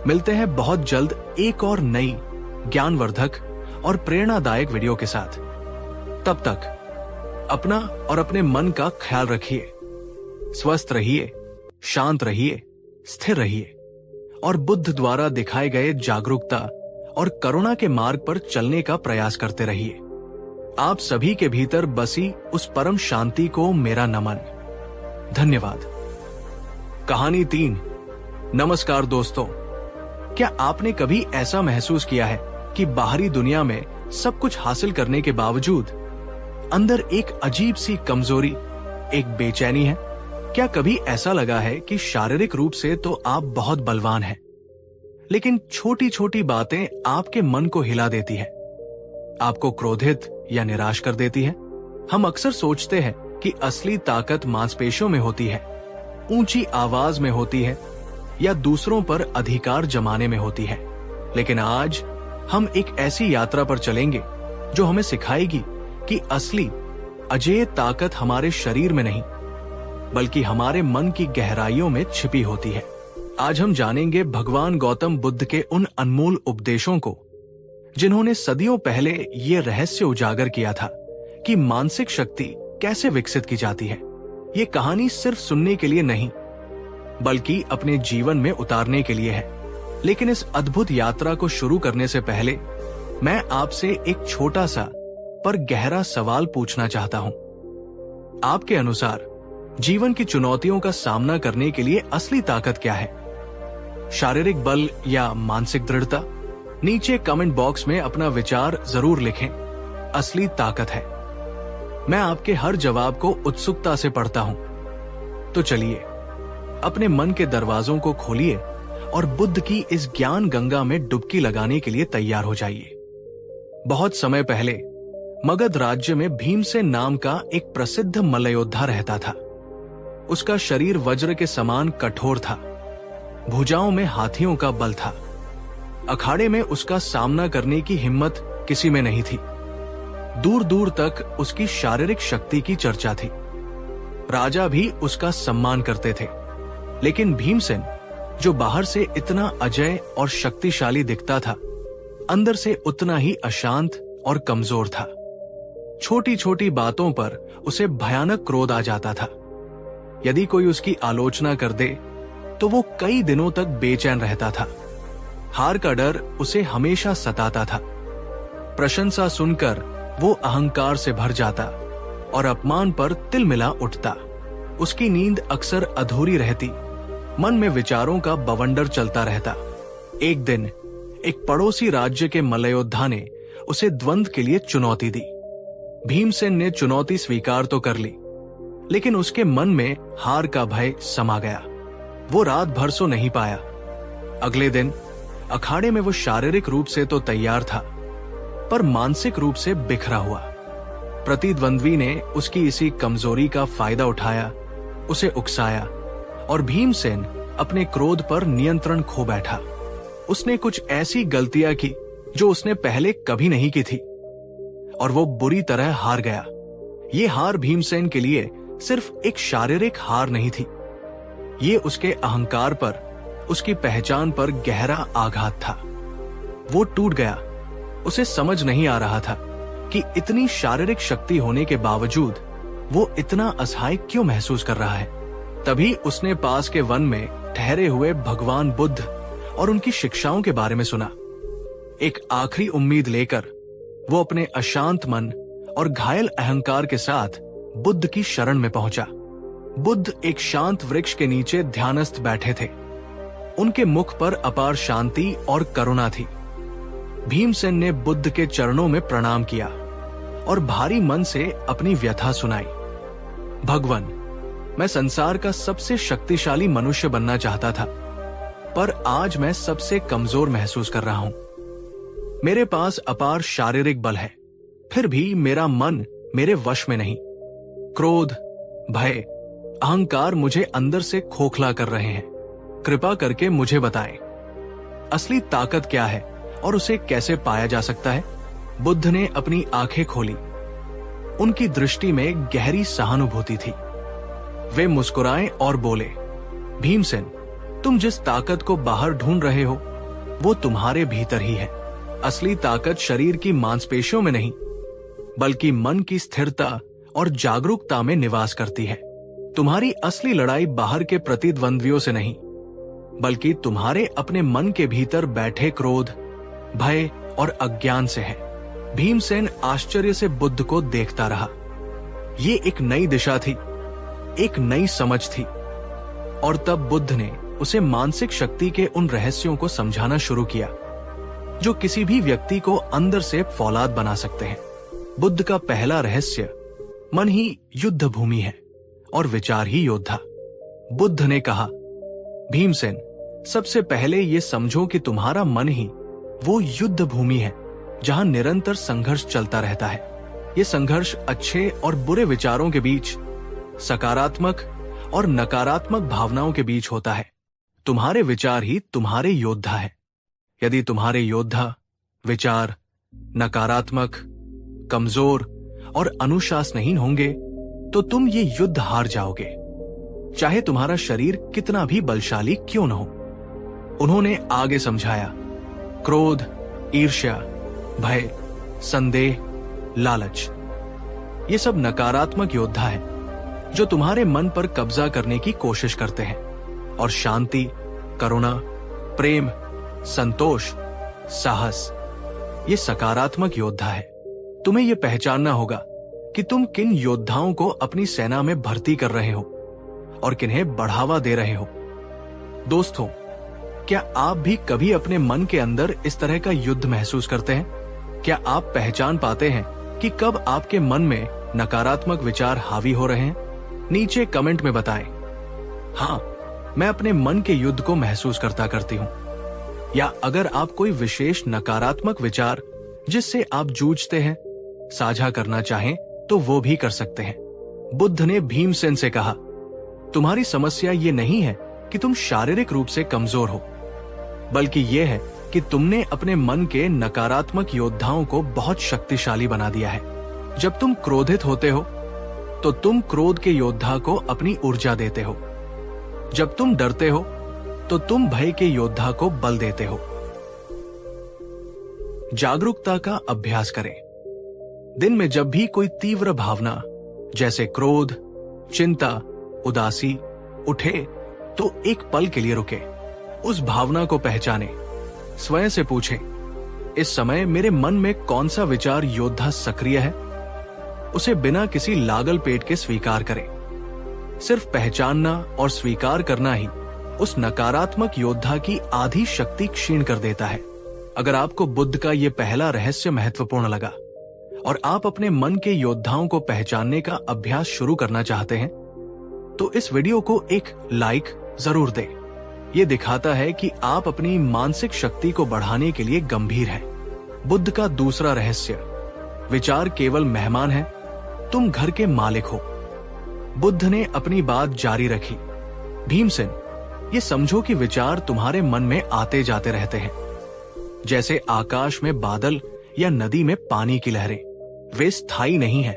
मिलते हैं बहुत जल्द एक और नई ज्ञानवर्धक और प्रेरणादायक वीडियो के साथ। तब तक अपना और अपने मन का ख्याल रखिए, स्वस्थ रहिए, शांत रहिए, स्थिर रहिए और बुद्ध द्वारा दिखाए गए जागरूकता और करुणा के मार्ग पर चलने का प्रयास करते रहिए। आप सभी के भीतर बसी उस परम शांति को मेरा नमन। धन्यवाद। कहानी 3। नमस्कार दोस्तों, क्या आपने कभी ऐसा महसूस किया है कि बाहरी दुनिया में सब कुछ हासिल करने के बावजूद अंदर एक अजीब सी कमजोरी, एक बेचैनी है? क्या कभी ऐसा लगा है कि शारीरिक रूप से तो आप बहुत बलवान हैं, लेकिन छोटी छोटी बातें आपके मन को हिला देती है, आपको क्रोधित या निराश कर देती है? हम अक्सर सोचते हैं कि असली ताकत मांसपेशियों में होती है, ऊंची आवाज में होती है या दूसरों पर अधिकार जमाने में होती है। लेकिन आज हम एक ऐसी यात्रा पर चलेंगे जो हमें सिखाएगी कि असली अजेय ताकत हमारे शरीर में नहीं बल्कि हमारे मन की गहराइयों में छिपी होती है। आज हम जानेंगे भगवान गौतम बुद्ध के उन अनमोल उपदेशों को जिन्होंने सदियों पहले ये रहस्य उजागर किया था कि मानसिक शक्ति कैसे विकसित की जाती है। ये कहानी सिर्फ सुनने के लिए नहीं बल्कि अपने जीवन में उतारने के लिए है। लेकिन इस अद्भुत यात्रा को शुरू करने से पहले मैं आपसे एक छोटा सा पर गहरा सवाल पूछना चाहता हूं। आपके अनुसार जीवन की चुनौतियों का सामना करने के लिए असली ताकत क्या है? शारीरिक बल या मानसिक दृढ़ता? नीचे कमेंट बॉक्स में अपना विचार जरूर लिखें। असली ताकत है। मैं आपके हर जवाब को उत्सुकता से पढ़ता हूं। तो चलिए अपने मन के दरवाजों को खोलिए और बुद्ध की इस ज्ञान गंगा में डुबकी लगाने के लिए तैयार हो जाइए। बहुत समय पहले मगध राज्य में भीमसेन नाम का एक प्रसिद्ध मल्लयोद्धा रहता था। उसका शरीर वज्र के समान कठोर था, भुजाओं में हाथियों का बल था। अखाड़े में उसका सामना करने की हिम्मत किसी में नहीं थी। दूर दूर तक उसकी शारीरिक शक्ति की चर्चा थी। राजा भी उसका सम्मान करते थे। लेकिन भीमसेन, जो बाहर से इतना अजय और शक्तिशाली दिखता था, अंदर से उतना ही अशांत और कमजोर था। छोटी छोटी बातों पर उसे भयानक क्रोध आ जाता था। यदि कोई उसकी आलोचना कर दे तो वो कई दिनों तक बेचैन रहता था। हार का डर उसे हमेशा सताता था। प्रशंसा सुनकर वो अहंकार से भर जाता और अपमान पर तिलमिला उठता। उसकी नींद अक्सर अधूरी रहती, मन में विचारों का बवंडर चलता रहता। एक दिन एक पड़ोसी राज्य के मल्लयोद्धा ने उसे द्वंद्व के लिए चुनौती दी। भीमसेन ने चुनौती स्वीकार तो कर ली, लेकिन उसके मन में हार का भय समा गया। वो रात भर सो नहीं पाया। अगले दिन अखाड़े में वो शारीरिक रूप से तो तैयार था, पर मानसिक रूप से बिखरा हुआ। प्रतिद्वंद्वी ने उसकी इसी कमजोरी का फायदा उठाया, उसे उकसाया और भीमसेन अपने क्रोध पर नियंत्रण खो बैठा। उसने कुछ ऐसी गलतियां की जो उसने पहले कभी नहीं की थी और वो बुरी तरह हार गया। ये हार भीमसेन के लिए सिर्फ एक शारीरिक हार नहीं थी, ये उसके अहंकार पर, उसकी पहचान पर गहरा आघात था। वो टूट गया। उसे समझ नहीं आ रहा था कि इतनी शारीरिक शक्ति होने के बावजूद वो इतना असहाय क्यों महसूस कर रहा है। तभी उसने पास के वन में ठहरे हुए भगवान बुद्ध और उनकी शिक्षाओं के बारे में सुना। एक आखिरी उम्मीद लेकर वो अपने अशांत मन और घायल अहंकार के साथ बुद्ध की शरण में पहुंचा। बुद्ध एक शांत वृक्ष के नीचे ध्यानस्थ बैठे थे। उनके मुख पर अपार शांति और करुणा थी। भीमसेन ने बुद्ध के चरणों में प्रणाम किया और भारी मन से अपनी व्यथा सुनाई। भगवान, मैं संसार का सबसे शक्तिशाली मनुष्य बनना चाहता था, पर आज मैं सबसे कमजोर महसूस कर रहा हूं। मेरे पास अपार शारीरिक बल है, फिर भी मेरा मन मेरे वश में नहीं। क्रोध, भय, अहंकार मुझे अंदर से खोखला कर रहे हैं। कृपा करके मुझे बताएं, असली ताकत क्या है और उसे कैसे पाया जा सकता है? बुद्ध ने अपनी आंखें खोली। उनकी दृष्टि में गहरी सहानुभूति थी। वे मुस्कुराए और बोले, भीमसेन, तुम जिस ताकत को बाहर ढूंढ रहे हो वो तुम्हारे भीतर ही है। असली ताकत शरीर की मांसपेशियों में नहीं, बल्कि मन की स्थिरता और जागरूकता में निवास करती है। तुम्हारी असली लड़ाई बाहर के प्रतिद्वंद्वियों से नहीं, बल्कि तुम्हारे अपने मन के भीतर बैठे क्रोध, भय और अज्ञान से है। भीमसेन आश्चर्य से बुद्ध को देखता रहा। ये एक नई दिशा थी, एक नई समझ थी। और तब बुद्ध ने उसे मानसिक शक्ति के उन रहस्यों को समझाना शुरू किया जो किसी भी व्यक्ति को अंदर से फौलाद बना सकते हैं। बुद्ध का पहला रहस्य, मन ही युद्ध भूमि है और विचार ही योद्धा। बुद्ध ने कहा, भीमसेन, सबसे पहले ये समझो कि तुम्हारा मन ही वो युद्ध भूमि है जहां निरंतर संघर्ष चलता रहता है। ये संघर्ष अच्छे और बुरे विचारों के बीच, सकारात्मक और नकारात्मक भावनाओं के बीच होता है। तुम्हारे विचार ही तुम्हारे योद्धा है। यदि तुम्हारे योद्धा विचार नकारात्मक, कमजोर और अनुशासनहीन होंगे तो तुम ये युद्ध हार जाओगे, चाहे तुम्हारा शरीर कितना भी बलशाली क्यों न हो। उन्होंने आगे समझाया, क्रोध, ईर्ष्या, भय, संदेह, लालच, ये सब नकारात्मक योद्धा है जो तुम्हारे मन पर कब्जा करने की कोशिश करते हैं। और शांति, करुणा, प्रेम, संतोष, साहस, ये सकारात्मक योद्धा है। तुम्हें यह पहचानना होगा कि तुम किन योद्धाओं को अपनी सेना में भर्ती कर रहे हो और किन्हें बढ़ावा दे रहे हो। दोस्तों, क्या आप भी कभी अपने मन के अंदर इस तरह का युद्ध महसूस करते हैं? क्या आप पहचान पाते हैं कि कब आपके मन में नकारात्मक विचार हावी हो रहे हैं? नीचे कमेंट में बताएं। हाँ, मैं अपने मन के युद्ध को महसूस करती हूँ। या अगर आप कोई विशेष नकारात्मक विचार जिससे आप जूझते हैं साझा करना चाहें तो वो भी कर सकते हैं। बुद्ध ने भीमसेन से कहा, तुम्हारी समस्या ये नहीं है कि तुम शारीरिक रूप से कमजोर हो, बल्कि ये है कि तुमने अपने मन के नकारात्मक योद्धाओं को बहुत शक्तिशाली बना दिया है। जब तुम क्रोधित होते हो तो तुम क्रोध के योद्धा को अपनी ऊर्जा देते हो। जब तुम डरते हो तो तुम भय के योद्धा को बल देते हो। जागरूकता का अभ्यास करें। दिन में जब भी कोई तीव्र भावना जैसे क्रोध, चिंता, उदासी उठे तो एक पल के लिए रुके, उस भावना को पहचाने, स्वयं से पूछें, इस समय मेरे मन में कौन सा विचार योद्धा सक्रिय है? उसे बिना किसी लागल पेट के स्वीकार करें। सिर्फ पहचानना और स्वीकार करना ही उस नकारात्मक योद्धा की आधी शक्ति क्षीण कर देता है। अगर आपको बुद्ध का ये पहला रहस्य महत्वपूर्ण लगा और आप अपने मन के योद्धाओं को पहचानने का अभ्यास शुरू करना चाहते हैं तो इस वीडियो को एक लाइक जरूर दें। ये दिखाता है कि आप अपनी मानसिक शक्ति को बढ़ाने के लिए गंभीर हैं। बुद्ध का दूसरा रहस्य, विचार केवल मेहमान हैं, तुम घर के मालिक हो। बुद्ध ने अपनी बात जारी रखी, भीमसेन, ये समझो कि विचार तुम्हारे मन में आते जाते रहते हैं, जैसे आकाश में बादल या नदी में पानी की लहरें। वे स्थायी नहीं है।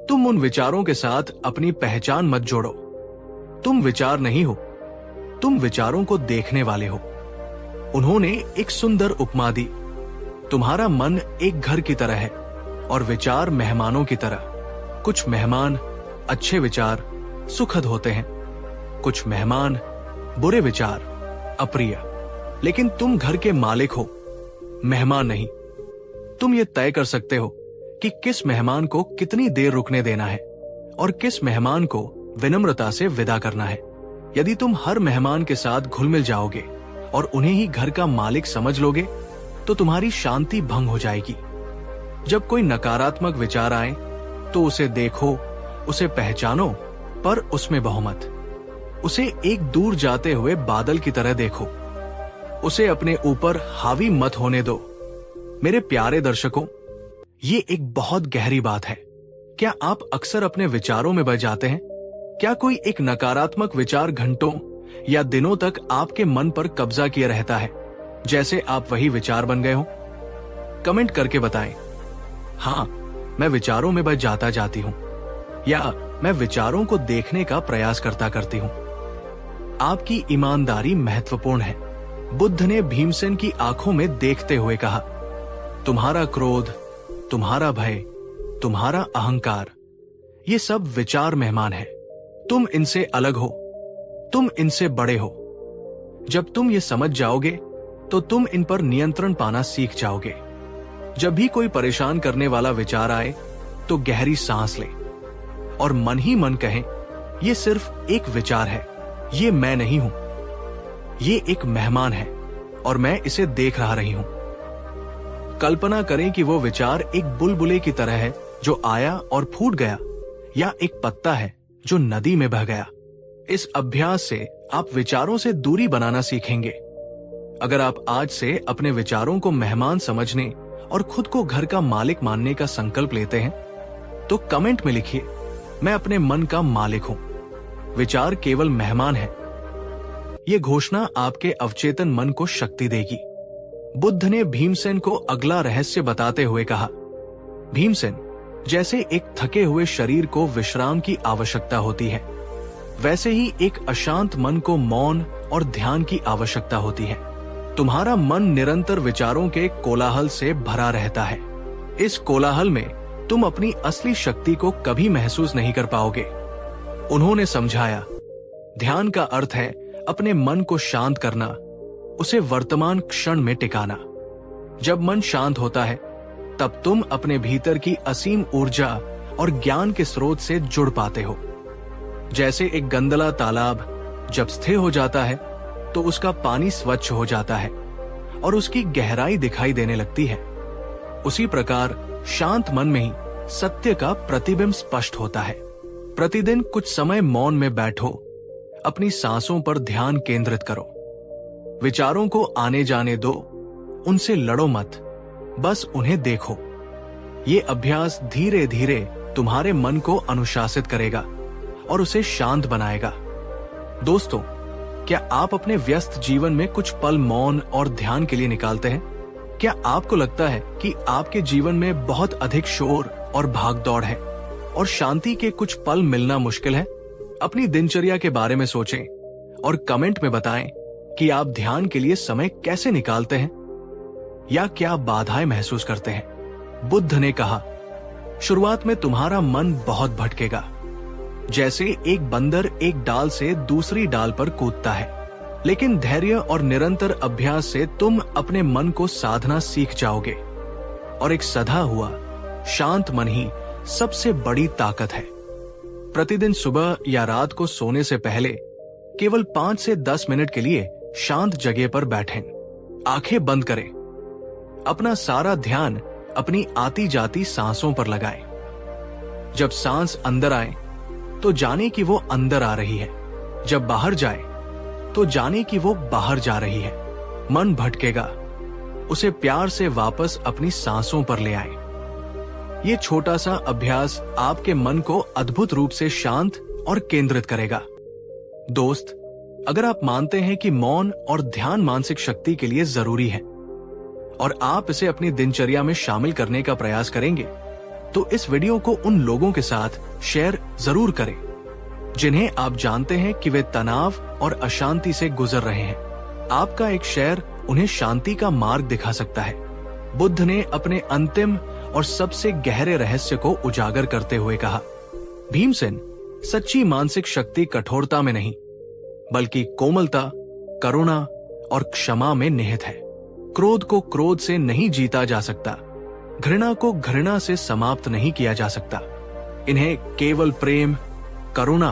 तुम उन विचारों के साथ अपनी पहचान मत जोड़ो। तुम विचार नहीं हो, तुम विचारों को देखने वाले हो। उन्होंने एक सुंदर उपमा दी, तुम्हारा मन एक घर की तरह है और विचार मेहमानों की तरह। कुछ मेहमान अच्छे विचार सुखद होते हैं, कुछ मेहमान बुरे विचार अप्रिय। लेकिन तुम घर के मालिक हो, मेहमान नहीं। तुम ये तय कर सकते हो कि किस मेहमान को कितनी देर रुकने देना है और किस मेहमान को विनम्रता से विदा करना है। यदि तुम हर मेहमान के साथ घुल मिल जाओगे और उन्हें ही घर का मालिक समझ लोगे तो तुम्हारी शांति भंग हो जाएगी। जब कोई नकारात्मक विचार आए तो उसे देखो, उसे पहचानो, पर उसमें बहो मत। उसे एक दूर जाते हुए बादल की तरह देखो, उसे अपने ऊपर हावी मत होने दो। मेरे प्यारे दर्शकों, ये एक बहुत गहरी बात है। क्या आप अक्सर अपने विचारों में बह जाते हैं? क्या कोई एक नकारात्मक विचार घंटों या दिनों तक आपके मन पर कब्जा किए रहता है, जैसे आप वही विचार बन गए हो? कमेंट करके बताएं, हाँ, मैं विचारों में बह जाता जाती हूं, या मैं विचारों को देखने का प्रयास करता करती हूं। आपकी ईमानदारी महत्वपूर्ण है। बुद्ध ने भीमसेन की आंखों में देखते हुए कहा, तुम्हारा क्रोध, तुम्हारा भय, तुम्हारा अहंकार, ये सब विचार मेहमान है। तुम इनसे अलग हो, तुम इनसे बड़े हो। जब तुम ये समझ जाओगे तो तुम इन पर नियंत्रण पाना सीख जाओगे। जब भी कोई परेशान करने वाला विचार आए तो गहरी सांस ले और मन ही मन कहें, ये सिर्फ एक विचार है, ये मैं नहीं हूं, ये एक मेहमान है और मैं इसे देख रही हूं। कल्पना करें कि वो विचार एक बुलबुले की तरह है जो आया और फूट गया, या एक पत्ता है जो नदी में बह गया। इस अभ्यास से आप विचारों से दूरी बनाना सीखेंगे। अगर आप आज से अपने विचारों को मेहमान समझने और खुद को घर का मालिक मानने का संकल्प लेते हैं तो कमेंट में लिखिए, मैं अपने मन का मालिक हूं, विचार केवल मेहमान है। यह घोषणा आपके अवचेतन मन को शक्ति देगी। बुद्ध ने भीमसेन को अगला रहस्य बताते हुए कहा, भीमसेन, जैसे एक थके हुए शरीर को विश्राम की आवश्यकता होती है, वैसे ही एक अशांत मन को मौन और ध्यान की आवश्यकता होती है। तुम्हारा मन निरंतर विचारों के कोलाहल से भरा रहता है। इस कोलाहल में तुम अपनी असली शक्ति को कभी महसूस नहीं कर पाओगे। उन्होंने समझाया, ध्यान का अर्थ है अपने मन को शांत करना, उसे वर्तमान क्षण में टिकाना। जब मन शांत होता है तब तुम अपने भीतर की असीम ऊर्जा और ज्ञान के स्रोत से जुड़ पाते हो। जैसे एक गंदला तालाब जब स्थिर हो जाता है तो उसका पानी स्वच्छ हो जाता है और उसकी गहराई दिखाई देने लगती है। उसी प्रकार शांत मन में ही सत्य का प्रतिबिंब स्पष्ट होता है। प्रतिदिन कुछ समय मौन में बैठो, अपनी सांसों पर ध्यान केंद्रित करो। विचारों को आने जाने दो, उनसे लड़ो मत, बस उन्हें देखो। ये अभ्यास धीरे धीरे तुम्हारे मन को अनुशासित करेगा और उसे शांत बनाएगा। दोस्तों, क्या आप अपने व्यस्त जीवन में कुछ पल मौन और ध्यान के लिए निकालते हैं? क्या आपको लगता है कि आपके जीवन में बहुत अधिक शोर और भागदौड़ है और शांति के कुछ पल मिलना मुश्किल है? अपनी दिनचर्या के बारे में सोचें और कमेंट में बताएं कि आप ध्यान के लिए समय कैसे निकालते हैं या क्या बाधाएं महसूस करते हैं। बुद्ध ने कहा, शुरुआत में तुम्हारा मन बहुत भटकेगा, जैसे एक बंदर एक डाल से दूसरी डाल पर कूदता है, लेकिन धैर्य और निरंतर अभ्यास से तुम अपने मन को साधना सीख जाओगे और एक सधा हुआ शांत मन ही सबसे बड़ी ताकत है। प्रतिदिन सुबह या रात को सोने से पहले केवल 5 से 10 मिनट के लिए शांत जगह पर बैठें, आंखें बंद करें, अपना सारा ध्यान अपनी आती जाती सांसों पर लगाएं। जब सांस अंदर आए तो जाने कि वो अंदर आ रही है, जब बाहर जाए तो जाने कि वो बाहर जा रही है। मन भटकेगा, उसे प्यार से वापस अपनी सांसों पर ले आए। ये छोटा सा अभ्यास आपके मन को अद्भुत रूप से शांत और केंद्रित करेगा। दोस्त, अगर आप मानते हैं कि मौन और ध्यान मानसिक शक्ति के लिए जरूरी है और आप इसे अपनी दिनचर्या में शामिल करने का प्रयास करेंगे, तो इस वीडियो को उन लोगों के साथ शेयर जरूर करें जिन्हें आप जानते हैं कि वे तनाव और अशांति से गुजर रहे हैं। आपका एक शेयर उन्हें शांति का मार्ग दिखा सकता है। बुद्ध ने अपने अंतिम और सबसे गहरे रहस्य को उजागर करते हुए कहा, भीमसेन, सच्ची मानसिक शक्ति कठोरता में नहीं बल्कि कोमलता, करुणा और क्षमा में निहित है। क्रोध को क्रोध से नहीं जीता जा सकता, घृणा को घृणा से समाप्त नहीं किया जा सकता। इन्हें केवल प्रेम, करुणा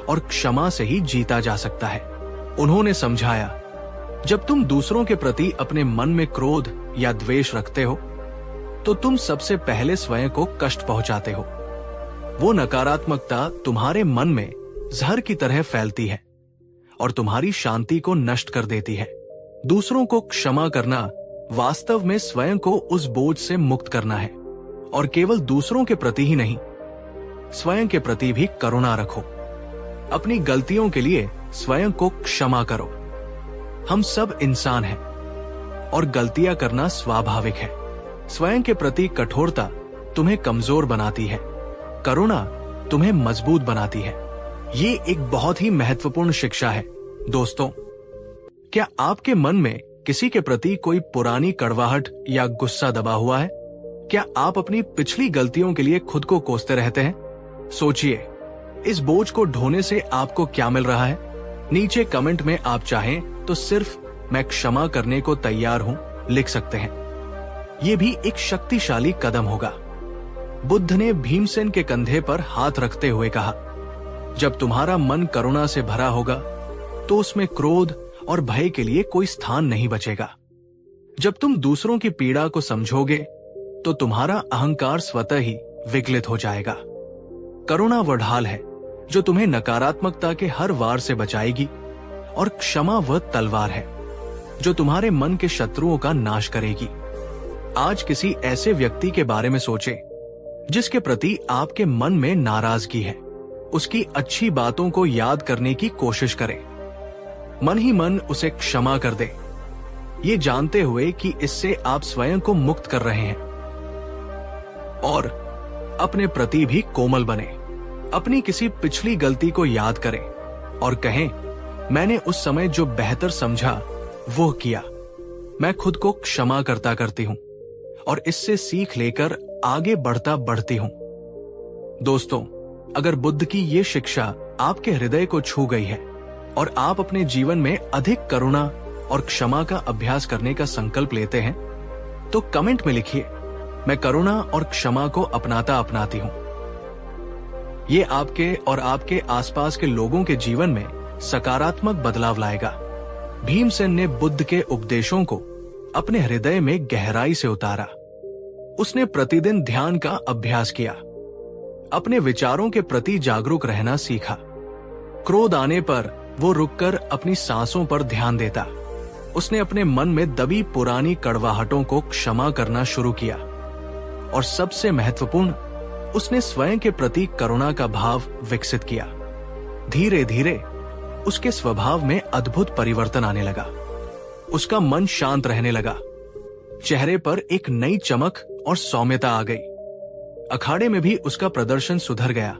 और क्षमा से ही जीता जा सकता है। उन्होंने समझाया, जब तुम दूसरों के प्रति अपने मन में क्रोध या द्वेष रखते हो तो तुम सबसे पहले स्वयं को कष्ट पहुंचाते हो। वो नकारात्मकता तुम्हारे मन में जहर की तरह फैलती है और तुम्हारी शांति को नष्ट कर देती है। दूसरों को क्षमा करना वास्तव में स्वयं को उस बोझ से मुक्त करना है, और केवल दूसरों के प्रति ही नहीं, स्वयं के प्रति भी करुणा रखो। अपनी गलतियों के लिए स्वयं को क्षमा करो। हम सब इंसान हैं और गलतियां करना स्वाभाविक है। स्वयं के प्रति कठोरता तुम्हें कमजोर बनाती है, करुणा तुम्हें मजबूत बनाती है। ये एक बहुत ही महत्वपूर्ण शिक्षा है। दोस्तों, क्या आपके मन में किसी के प्रति कोई पुरानी कड़वाहट या गुस्सा दबा हुआ है? क्या आप अपनी पिछली गलतियों के लिए खुद को कोसते रहते हैं? सोचिए, इस बोझ को ढोने से आपको क्या मिल रहा है? नीचे कमेंट में आप चाहें तो सिर्फ मैं क्षमा करने को तैयार हूं लिख सकते हैं। ये भी एक शक्तिशाली कदम होगा। बुद्ध ने भीमसेन के कंधे पर हाथ रखते हुए कहा, जब तुम्हारा मन करुणा से भरा होगा तो उसमें क्रोध और भय के लिए कोई स्थान नहीं बचेगा। जब तुम दूसरों की पीड़ा को समझोगे तो तुम्हारा अहंकार स्वतः ही विगलित हो जाएगा। करुणा वह ढाल है जो तुम्हें नकारात्मकता के हर वार से बचाएगी, और क्षमा वह तलवार है जो तुम्हारे मन के शत्रुओं का नाश करेगी। आज किसी ऐसे व्यक्ति के बारे में सोचें जिसके प्रति आपके मन में नाराजगी है। उसकी अच्छी बातों को याद करने की कोशिश करें। मन ही मन उसे क्षमा कर दे, ये जानते हुए कि इससे आप स्वयं को मुक्त कर रहे हैं। और अपने प्रति भी कोमल बने। अपनी किसी पिछली गलती को याद करें और कहें, मैंने उस समय जो बेहतर समझा वो किया। मैं खुद को क्षमा करती हूं और इससे सीख लेकर आगे बढ़ती हूं। दोस्तों, अगर बुद्ध की ये शिक्षा आपके हृदय को छू गई है और आप अपने जीवन में अधिक करुणा और क्षमा का अभ्यास करने का संकल्प लेते हैं, तो कमेंट में लिखिए, मैं करुणा और क्षमा को अपनाती हूं। ये आपके और आपके आसपास के लोगों के जीवन में सकारात्मक बदलाव लाएगा। भीमसेन ने बुद्ध के उपदेशों को अपने हृदय में गहराई से उतारा। उसने प्रतिदिन ध्यान का अभ्यास किया, अपने विचारों के प्रति जागरूक रहना सीखा। क्रोध आने पर वो रुककर अपनी सांसों पर ध्यान देता। उसने अपने मन में दबी पुरानी कड़वाहटों को क्षमा करना शुरू किया, और सबसे महत्वपूर्ण, उसने स्वयं के प्रति करुणा का भाव विकसित किया। धीरे धीरे उसके स्वभाव में अद्भुत परिवर्तन आने लगा। उसका मन शांत रहने लगा, चेहरे पर एक नई चमक और सौम्यता आ गई। अखाड़े में भी उसका प्रदर्शन सुधर गया,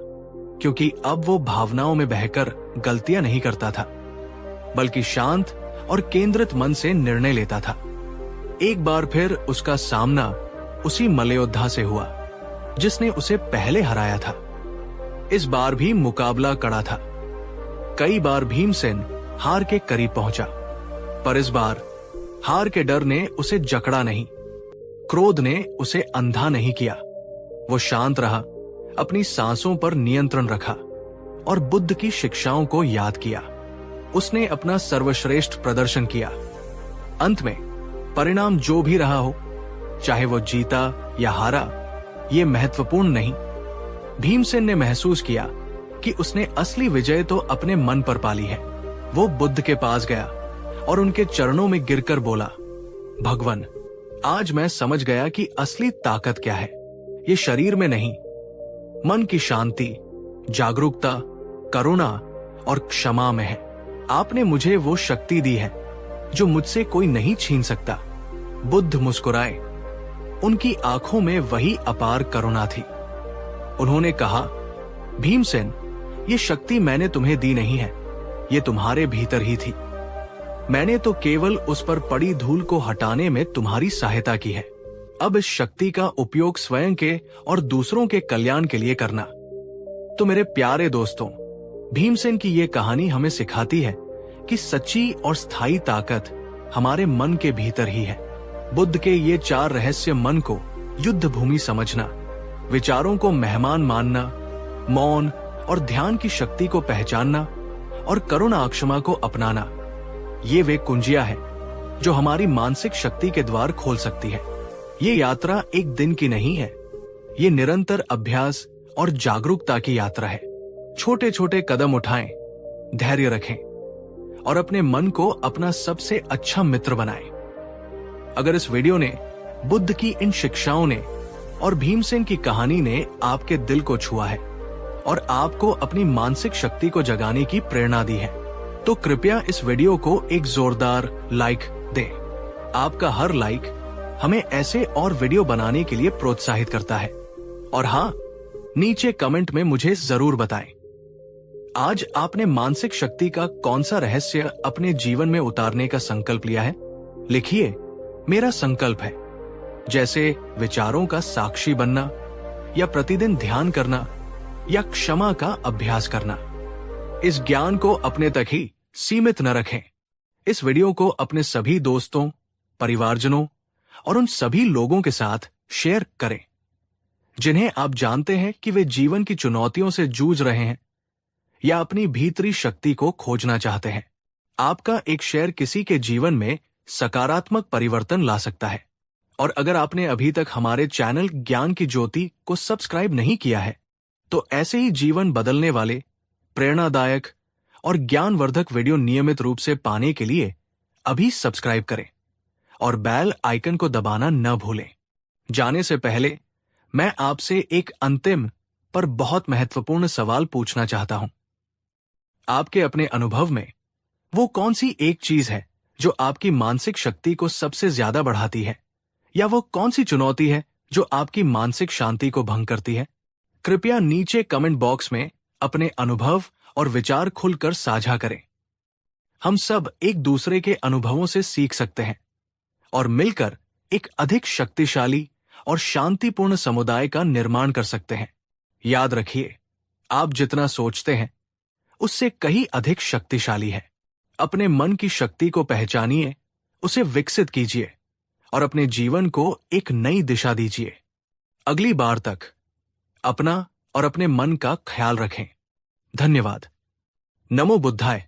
क्योंकि अब वो भावनाओं में बहकर गलतियां नहीं करता था, बल्कि शांत और केंद्रित मन से निर्णय लेता था। एक बार फिर उसका सामना उसी मल्लयोद्धा से हुआ जिसने उसे पहले हराया था। इस बार भी मुकाबला कड़ा था। कई बार भीमसेन हार के करीब पहुंचा, पर इस बार हार के डर ने उसे जकड़ा नहीं, क्रोध ने उसे अंधा नहीं किया। वो शांत रहा, अपनी सांसों पर नियंत्रण रखा और बुद्ध की शिक्षाओं को याद किया। उसने अपना सर्वश्रेष्ठ प्रदर्शन किया। अंत में परिणाम जो भी रहा हो, चाहे वो जीता या हारा, ये महत्वपूर्ण नहीं। भीमसेन ने महसूस किया कि उसने असली विजय तो अपने मन पर पाली है। वो बुद्ध के पास गया और उनके चरणों में गिरकर बोला, भगवान, आज मैं समझ गया कि असली ताकत क्या है। ये शरीर में नहीं, मन की शांति, जागरूकता, करुणा और क्षमा में है। आपने मुझे वो शक्ति दी है जो मुझसे कोई नहीं छीन सकता। बुद्ध मुस्कुराए। उनकी आंखों में वही अपार करुणा थी। उन्होंने कहा, भीमसेन, ये शक्ति मैंने तुम्हें दी नहीं है, ये तुम्हारे भीतर ही थी। मैंने तो केवल उस पर पड़ी धूल को हटाने में तुम्हारी सहायता की है। अब इस शक्ति का उपयोग स्वयं के और दूसरों के कल्याण के लिए करना। तो मेरे प्यारे दोस्तों, भीमसेन की ये कहानी हमें सिखाती है कि सच्ची और स्थायी ताकत हमारे मन के भीतर ही है। बुद्ध के ये 4 रहस्य मन को युद्ध भूमि समझना, विचारों को मेहमान मानना, मौन और ध्यान की शक्ति को पहचानना और करुणा क्षमा को अपनाना, ये वे कुंजियां हैं जो हमारी मानसिक शक्ति के द्वार खोल सकती है। ये यात्रा एक दिन की नहीं है, ये निरंतर अभ्यास और जागरूकता की यात्रा है। छोटे छोटे कदम उठाएं, धैर्य रखें और अपने मन को अपना सबसे अच्छा मित्र बनाएं। अगर इस वीडियो ने, बुद्ध की इन शिक्षाओं ने और भीमसेन की कहानी ने आपके दिल को छुआ है और आपको अपनी मानसिक शक्ति को जगाने की प्रेरणा दी है, तो कृपया इस वीडियो को एक जोरदार लाइक दें। आपका हर लाइक हमें ऐसे और वीडियो बनाने के लिए प्रोत्साहित करता है। और हाँ, नीचे कमेंट में मुझे जरूर बताएं, आज आपने मानसिक शक्ति का कौन सा रहस्य अपने जीवन में उतारने का संकल्प लिया है। लिखिए, मेरा संकल्प है, जैसे विचारों का साक्षी बनना, या प्रतिदिन ध्यान करना, या क्षमा का अभ्यास करना। इस ज्ञान को अपने तक ही सीमित न रखें। इस वीडियो को अपने सभी दोस्तों, परिवारजनों और उन सभी लोगों के साथ शेयर करें जिन्हें आप जानते हैं कि वे जीवन की चुनौतियों से जूझ रहे हैं या अपनी भीतरी शक्ति को खोजना चाहते हैं। आपका एक शेयर किसी के जीवन में सकारात्मक परिवर्तन ला सकता है। और अगर आपने अभी तक हमारे चैनल ज्ञान की ज्योति को सब्सक्राइब नहीं किया है, तो ऐसे ही जीवन बदलने वाले, प्रेरणादायक और ज्ञानवर्धक वीडियो नियमित रूप से पाने के लिए अभी सब्सक्राइब करें और बेल आइकन को दबाना न भूलें। जाने से पहले मैं आपसे एक अंतिम पर बहुत महत्वपूर्ण सवाल पूछना चाहता हूं। आपके अपने अनुभव में वो कौन सी एक चीज है जो आपकी मानसिक शक्ति को सबसे ज्यादा बढ़ाती है, या वो कौन सी चुनौती है जो आपकी मानसिक शांति को भंग करती है? कृपया नीचे कमेंट बॉक्स में अपने अनुभव और विचार खुलकर साझा करें। हम सब एक दूसरे के अनुभवों से सीख सकते हैं और मिलकर एक अधिक शक्तिशाली और शांतिपूर्ण समुदाय का निर्माण कर सकते हैं। याद रखिए, आप जितना सोचते हैं उससे कहीं अधिक शक्तिशाली है। अपने मन की शक्ति को पहचानिए, उसे विकसित कीजिए और अपने जीवन को एक नई दिशा दीजिए। अगली बार तक अपना और अपने मन का ख्याल रखें। धन्यवाद। नमो बुद्धाय।